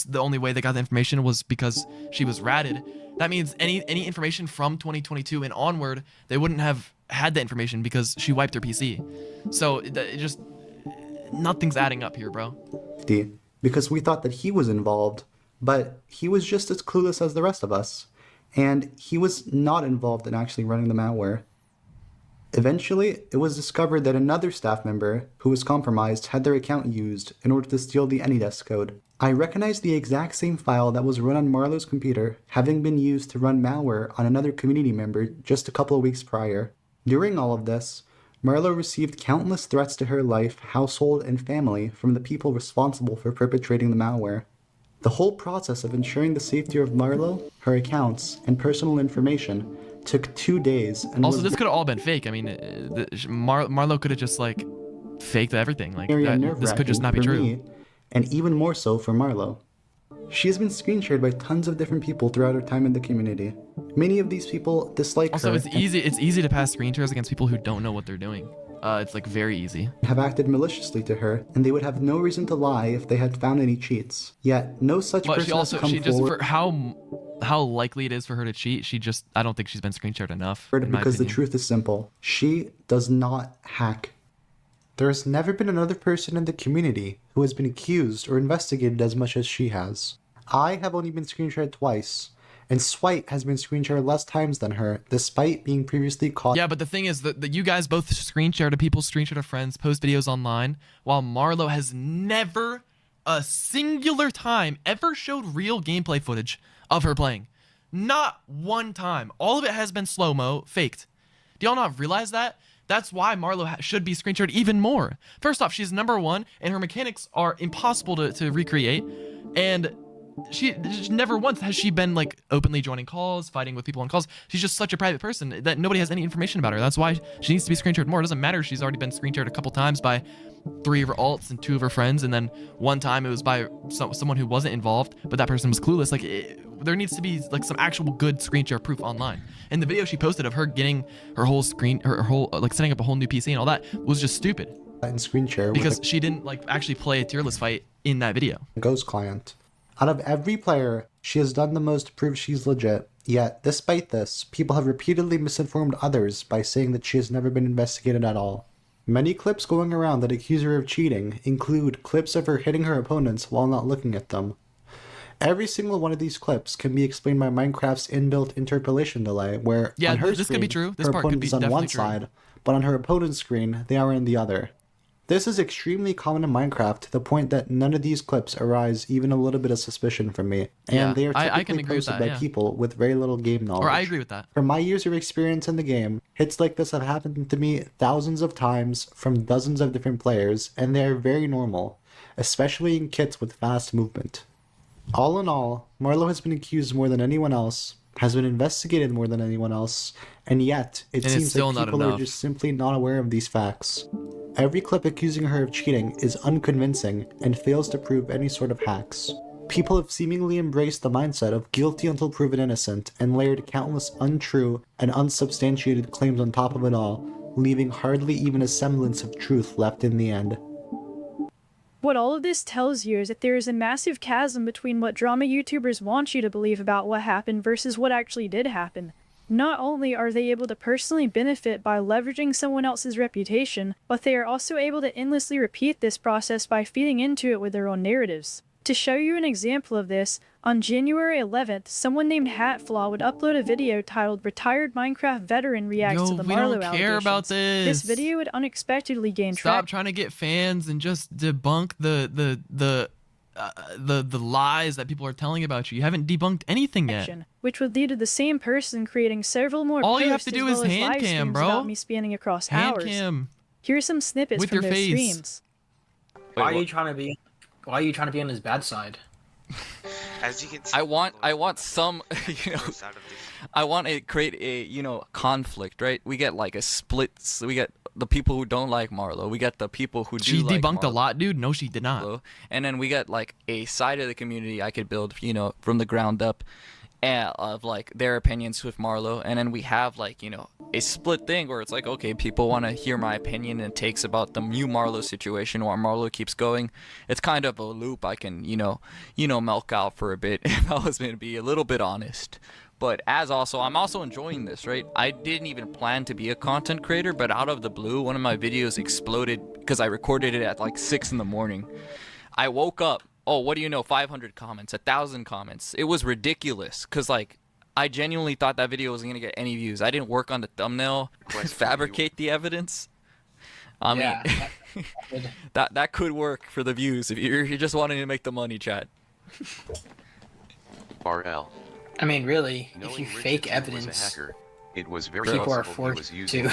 the only way they got the information was because she was ratted. That means any information from 2022 and onward, they wouldn't have had the information because she wiped her PC. So it just... nothing's adding up here, bro. Because we thought that he was involved, but he was just as clueless as the rest of us. And he was not involved in actually running the malware. Eventually, it was discovered that another staff member who was compromised had their account used in order to steal the AnyDesk code. I recognized the exact same file that was run on Marlowe's computer having been used to run malware on another community member just a couple of weeks prior. During all of this, Marlowe received countless threats to her life, household, and family from the people responsible for perpetrating the malware. The whole process of ensuring the safety of Marlowe, her accounts, and personal information took 2 days. And also, this could have all been fake. I mean, Marlowe could have just like faked everything. Like this could just not be true. Me, and even more so for Marlowe. She has been screen shared by tons of different people throughout her time in the community. Many of these people dislike her. Also, it's easy to pass screen shares against people who don't know what they're doing. It's like very easy. Have acted maliciously to her, and they would have no reason to lie if they had found any cheats. Yet no such person has come forward. For how likely it is for her to cheat, I don't think she's been screen shared enough. Because the truth is simple. She does not hack. There has never been another person in the community who has been accused or investigated as much as she has. I have only been screen shared twice, and Swite has been screen shared less times than her, despite being previously caught. Yeah, but the thing is that you guys both screen share to people, screen share to friends, post videos online, while Marlowe has never a singular time ever showed real gameplay footage of her playing. Not one time. All of it has been slow-mo, faked. Do y'all not realize that? That's why Marlowe should be screen shared even more. First off, she's #1, and her mechanics are impossible to recreate, and she never once has she been like openly joining calls, fighting with people on calls. She's just such a private person that nobody has any information about her. That's why she needs to be screen shared more. It doesn't matter if she's already been screen shared a couple times by 3 of her alts and 2 of her friends, and then one time it was by someone who wasn't involved, but that person was clueless. Like there needs to be like some actual good screen share proof online. And the video she posted of her getting her whole screen, her whole like setting up a whole new PC and all that was just stupid. And screen share because she didn't like actually play a tier list fight in that video. Ghost client. Out of every player, she has done the most to prove she's legit. Yet, despite this, people have repeatedly misinformed others by saying that she has never been investigated at all. Many clips going around that accuse her of cheating include clips of her hitting her opponents while not looking at them. Every single one of these clips can be explained by Minecraft's inbuilt interpolation delay, where on her screen, could be true. This her part could opponent be is on one true. side, but on her opponent's screen, they are on the other. This is extremely common in Minecraft to the point that none of these clips arise even a little bit of suspicion from me, and they are typically posted by people with very little game knowledge. Or I agree with that. From my years of experience in the game, hits like this have happened to me thousands of times from dozens of different players, and they are very normal, especially in kits with fast movement. All in all, Marlowe has been accused more than anyone else, has been investigated more than anyone else, and yet it seems like people are just simply not aware of these facts. Every clip accusing her of cheating is unconvincing and fails to prove any sort of hacks. People have seemingly embraced the mindset of guilty until proven innocent and layered countless untrue and unsubstantiated claims on top of it all, leaving hardly even a semblance of truth left in the end. What all of this tells you is that there is a massive chasm between what drama YouTubers want you to believe about what happened versus what actually did happen. Not only are they able to personally benefit by leveraging someone else's reputation, but they are also able to endlessly repeat this process by feeding into it with their own narratives. To show you an example of this, on January 11th, someone named Hatflaw would upload a video titled "Retired Minecraft Veteran Reacts to the Marlowe Allegations." We don't care about this. This video would unexpectedly gain traction. Stop trying to get fans and just debunk the lies that people are telling about you. You haven't debunked anything yet. Which would lead to the same person creating several more All posts you have to do is hand cam, bro. About me spanning across hours. Hand cam. Here are some snippets with from your their face. streams. Why are you trying to be on his bad side? As you can see, I want some, you know, I want to create a, you know, conflict, right? We get like a split. So we get the people who don't like Marlowe. We get the people who do. She like debunked Marlowe. a lot, dude. No, she did not. And then we get like a side of the community I could build, you know, from the ground up, of like their opinions with Marlowe. And then we have like, you know, a split thing where it's like, okay, people want to hear my opinion and takes about the new Marlowe situation while Marlowe keeps going. It's kind of a loop I can, you know, milk out for a bit if I was going to be a little bit honest. But I'm also enjoying this, right? I didn't even plan to be a content creator, but out of the blue, one of my videos exploded because I recorded it at like 6 in the morning. I woke up, oh, what do you know, 500 comments, 1,000 comments. It was ridiculous because like I genuinely thought that video wasn't going to get any views. I didn't work on the thumbnail, fabricate the evidence. I mean, that could work for the views if you're just wanting to make the money, chat. L. I mean, really, if you fake evidence, it was very people are forced to.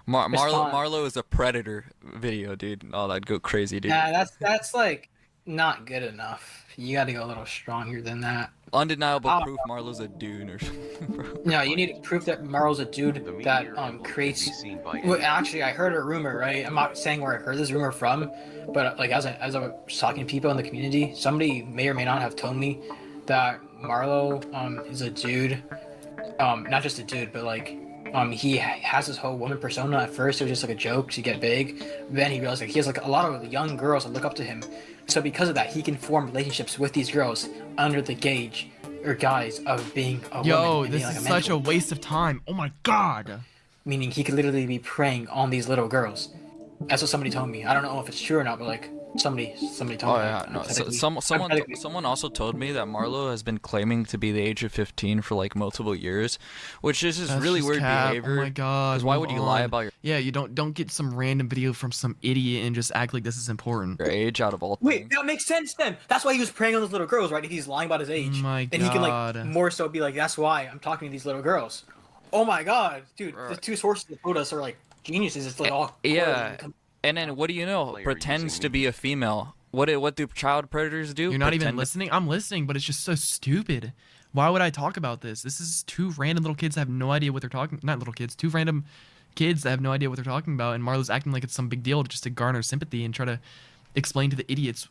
Marlo is a predator video, dude. Oh, that'd go crazy, dude. Yeah, that's like not good enough. You got to go a little stronger than that. Undeniable proof Marlo's a dude or something. No, you need proof that Marlo's a dude that creates. Well, actually, I heard a rumor, right? I'm not saying where I heard this rumor from, but like as I was talking to people in the community, somebody may or may not have told me that Marlo is a dude, not just a dude, but like he has this whole woman persona. At first, it was just like a joke to get big. Then he realized like he has like a lot of young girls that look up to him. So because of that, he can form relationships with these girls under the gauge or guise of being a woman. Yo, this being, like, is such a waste of time. Oh my god. Meaning he could literally be preying on these little girls. That's what somebody told me. I don't know if it's true or not, but like somebody told me. Oh yeah, no. Someone also told me that Marlo has been claiming to be the age of 15 for like multiple years, which is just really weird behavior. Oh my god. 'Cause why would you lie about your? Yeah, you don't get some random video from some idiot and just act like this is important. Your age out of all. Wait, that makes sense then. That's why he was preying on those little girls, right? If he's lying about his age, my then he can like more so be like, that's why I'm talking to these little girls. Oh my god, dude, the two sources that told us are like geniuses. It's like all yeah. And then what do you know? Pretends to be a female. What do child predators do? You're not even listening? I'm listening, but it's just so stupid. Why would I talk about this? This is two random little kids that have no idea what they're talking. Not little kids, two random kids that have no idea what they're talking about, and Marlo's acting like it's some big deal just to garner sympathy and try to explain to the idiots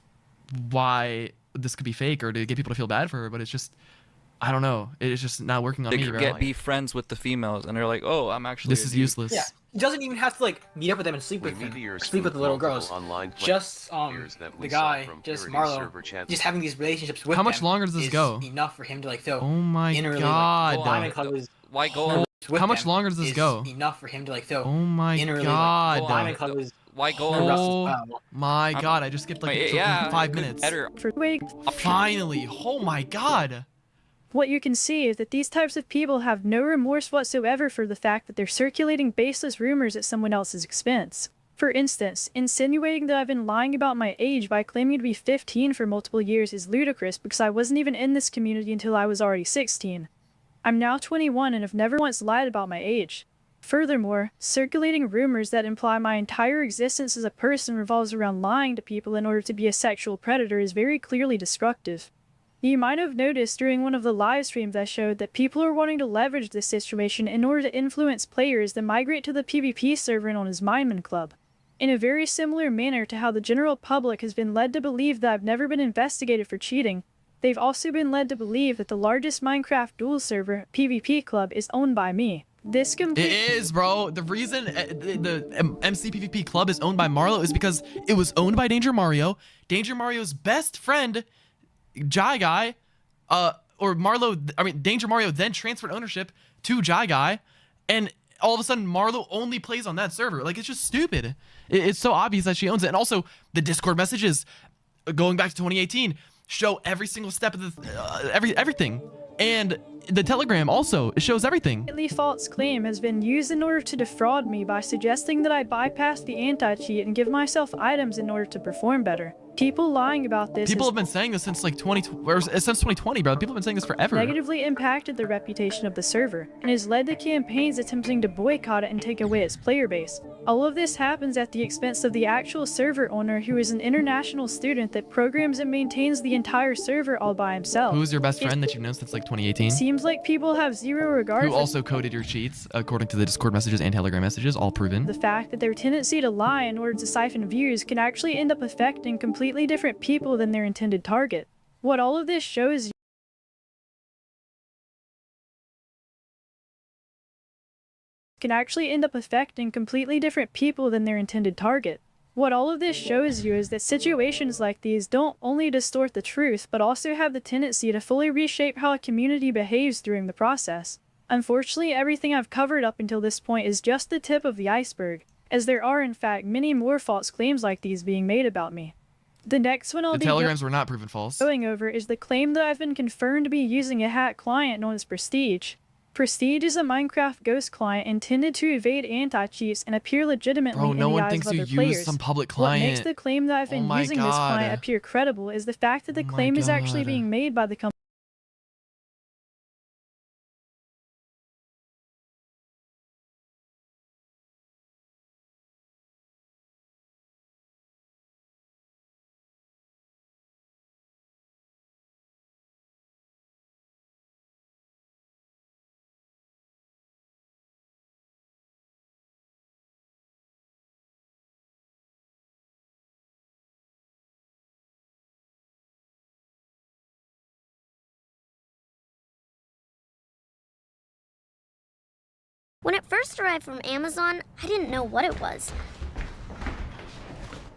why this could be fake or to get people to feel bad for her. But it's just, I don't know. It's just not working on me, bro. Be friends with the females, and they're like, oh, I'm actually. This is useless. Yeah, he doesn't even have to like meet up with them and sleep with them. Sleep with the little girls. Just the guy, just Marlo, just having these relationships with. How much longer does this go? Enough for him to like feel. Oh my god. god. Why go? How much longer does this go? Enough for him to like feel. Oh my god. Why go? Oh my god! I just skipped like 5 minutes. Finally! Oh my god! What you can see is that these types of people have no remorse whatsoever for the fact that they're circulating baseless rumors at someone else's expense. For instance, insinuating that I've been lying about my age by claiming to be 15 for multiple years is ludicrous because I wasn't even in this community until I was already 16. I'm now 21 and have never once lied about my age. Furthermore, circulating rumors that imply my entire existence as a person revolves around lying to people in order to be a sexual predator is very clearly destructive. You might have noticed during one of the live streams I showed that people are wanting to leverage this situation in order to influence players to migrate to the PvP server known as Mineman Club. In a very similar manner to how the general public has been led to believe that I've never been investigated for cheating, they've also been led to believe that the largest Minecraft duel server, PvP Club, is owned by me. This It is, bro. The reason the MC PvP Club is owned by Marlo is because it was owned by Danger Mario. Danger Mario's best friend, Jai Guy, Danger Mario then transferred ownership to Jai Guy, and all of a sudden Marlo only plays on that server. Like, it's just stupid. It's so obvious that she owns it. And also, the Discord messages, going back to 2018, show every single step of the everything. And the Telegram also, it shows everything. The false claim has been used in order to defraud me by suggesting that I bypass the anti-cheat and give myself items in order to perform better. People lying about this. People have been saying this since like since 2020, bro. People have been saying this forever. Negatively impacted the reputation of the server and has led to campaigns attempting to boycott it and take away its player base. All of this happens at the expense of the actual server owner, who is an international student that programs and maintains the entire server all by himself. Who's your best friend that you've known since like 2018? Seems like people have zero regard Who also coded your cheats, according to the Discord messages and Telegram messages, all proven. The fact that their tendency to lie in order to siphon views can actually end up affecting completely different people than their intended target. What all of this shows can actually end up affecting completely different people than their intended target. What all of this shows you is that situations like these don't only distort the truth, but also have the tendency to fully reshape how a community behaves during the process. Unfortunately, everything I've covered up until this point is just the tip of the iceberg. as there are in fact many more false claims like these being made about me. The next one I'll The be telegrams were not proven false. going over is the claim that I've been confirmed to be using a hack client known as Prestige. Prestige is a Minecraft ghost client intended to evade anti-cheats and appear legitimately Bro, in no the one eyes thinks of you other use players. some public What makes client. the claim that I've been Oh my using this client God. appear credible is the fact that the Oh my claim is actually God. being made by the company. When it first arrived from Amazon, I didn't know what it was.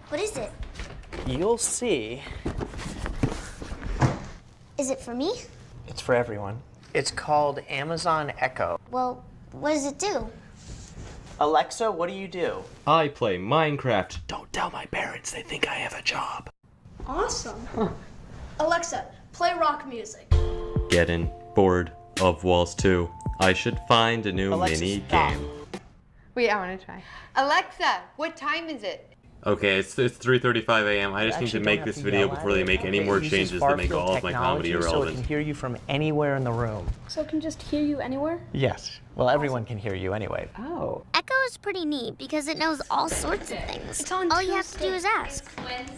What is it? You'll see. Is it for me? It's for everyone. It's called Amazon Echo. Well, what does it do? Alexa, what do you do? I play Minecraft. Don't tell my parents, they think I have a job. Awesome. Alexa, play rock music. Getting bored of Walls 2. I should find a new mini game. Wait, I want to try. Alexa, what time is it? Okay, it's 3:35 a.m. I just need to make this video before they make any more changes that make all of my comedy So it irrelevant. can hear you from anywhere in the room. So it can just hear you anywhere? Yes. Well, everyone can hear you anyway. Oh. Echo is pretty neat because it knows all sorts of things. All you have to do is ask.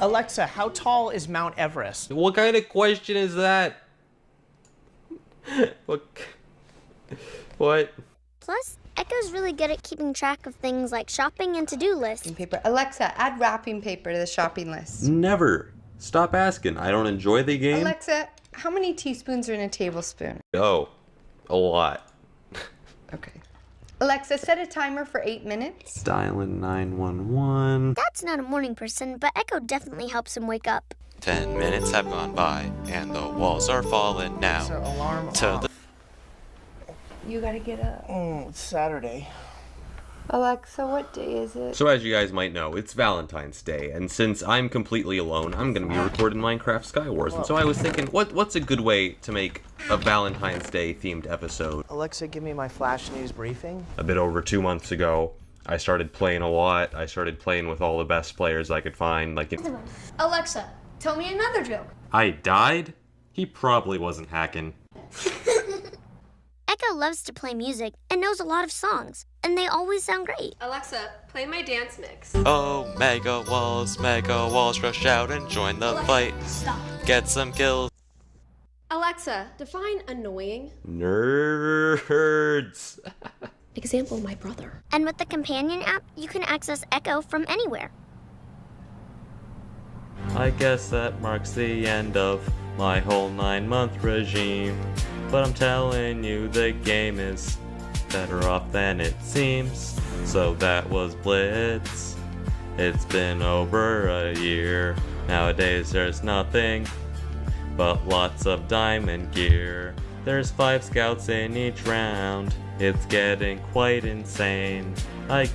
Alexa, how tall is Mount Everest? What kind of question is that? What? Plus, Echo's really good at keeping track of things like shopping and to-do lists. Paper. Alexa, add wrapping paper to the shopping list. Never. Stop asking. I don't enjoy the game. Alexa, how many teaspoons are in a tablespoon? Oh, a lot. Okay. Alexa, set a timer for 8 minutes. Dialing 911. Dad's not a morning person, but Echo definitely helps him wake up. 10 minutes have gone by, and the walls are falling now. So alarm To off. the You gotta get up. It's Saturday. Alexa, what day is it? So as you guys might know, it's Valentine's Day, and since I'm completely alone, I'm gonna be recording Minecraft Skywars. And so I was thinking, what's a good way to make a Valentine's Day themed episode? Alexa, give me my flash news briefing. A bit over 2 months ago, I started playing a lot. I started playing with all the best players I could find. Like, Alexa, tell me another joke. I died? He probably wasn't hacking. Echo loves to play music and knows a lot of songs, and they always sound great. Alexa, play my dance mix. oh, mega walls, rush out and join the fight. Stop. Get some kills. Alexa, define annoying. Nerds. Example, my brother. And with the companion app, you can access Echo from anywhere. I guess that marks the end of my whole 9-month regime. But I'm telling you, the game is better off than it seems. So that was Blitz. It's been over a year. Nowadays there's nothing but lots of diamond gear. There's 5 scouts in each round. It's getting quite insane. I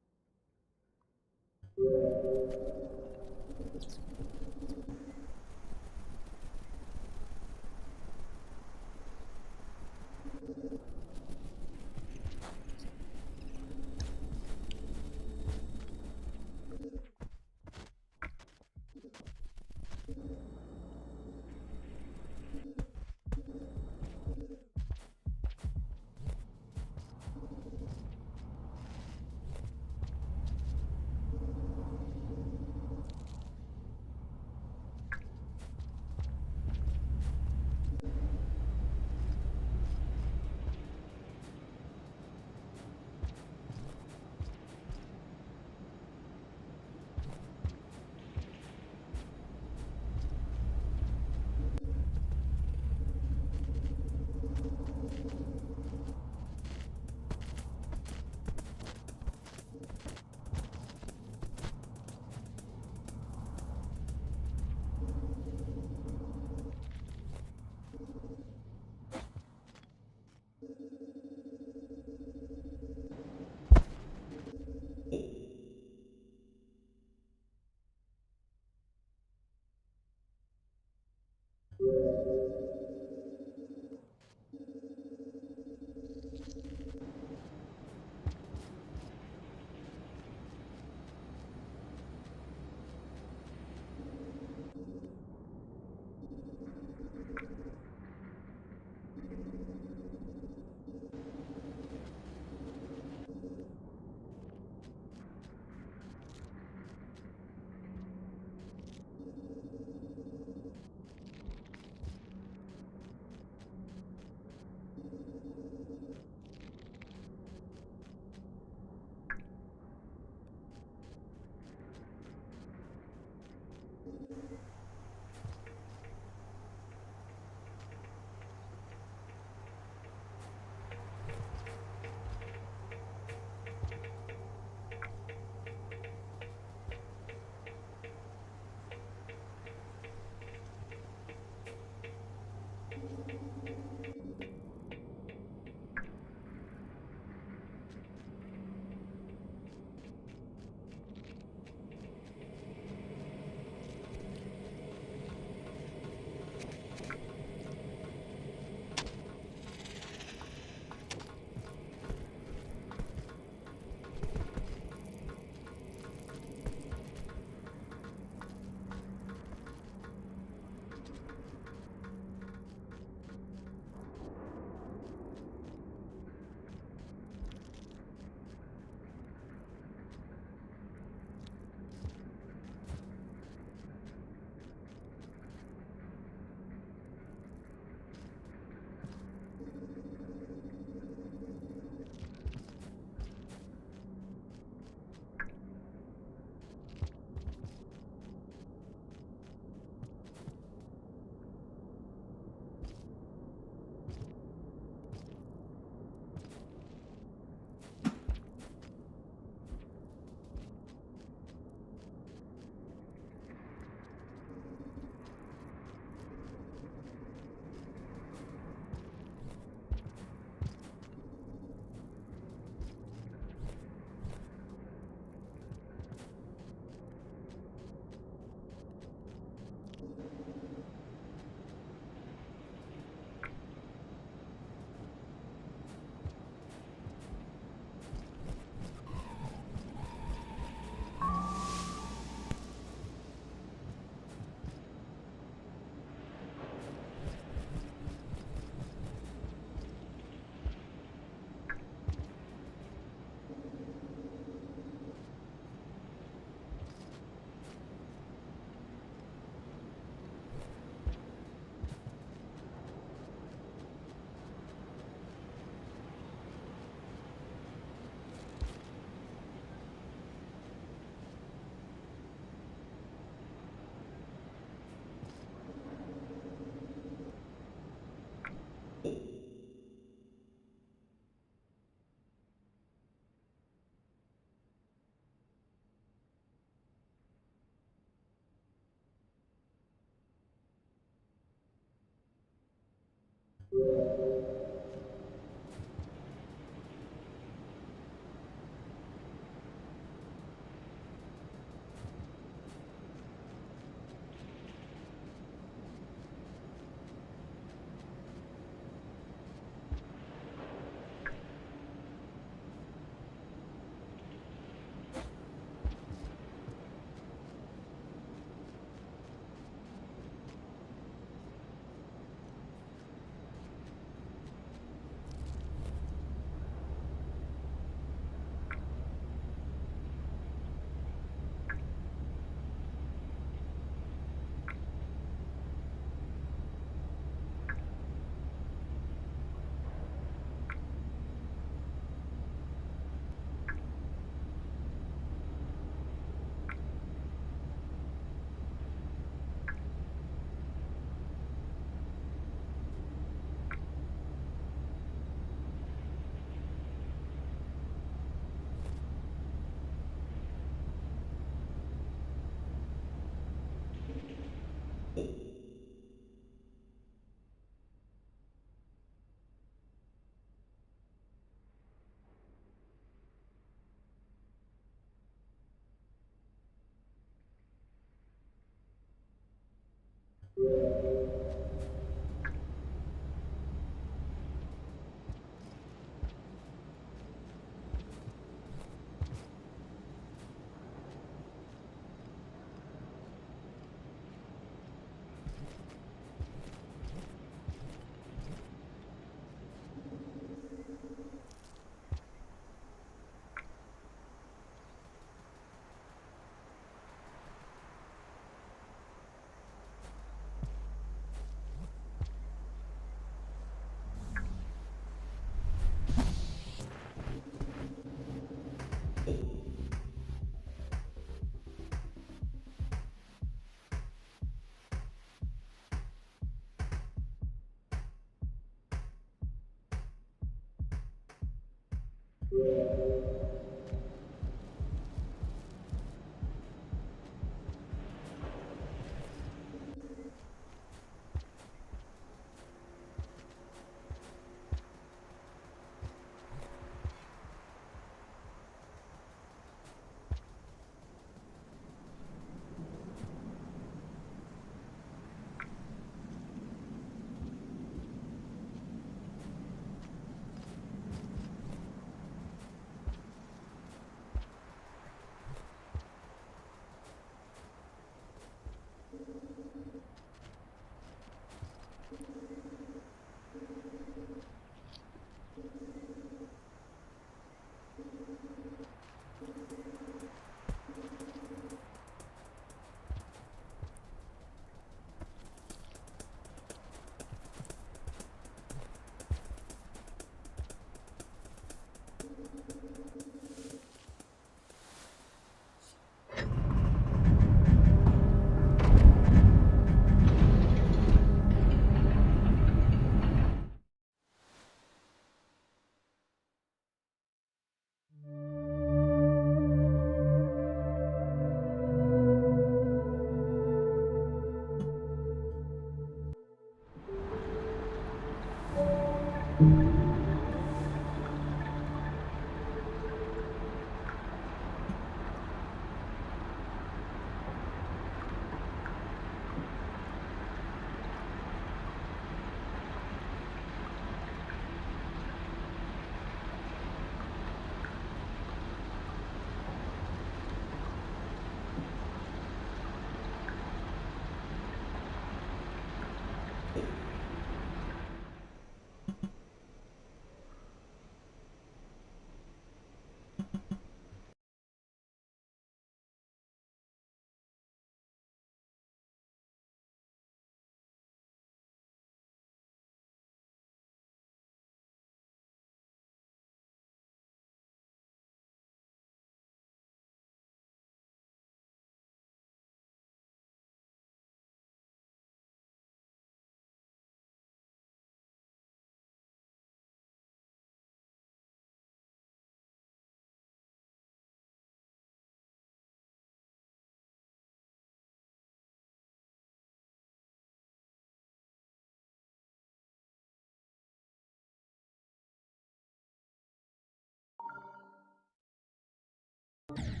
「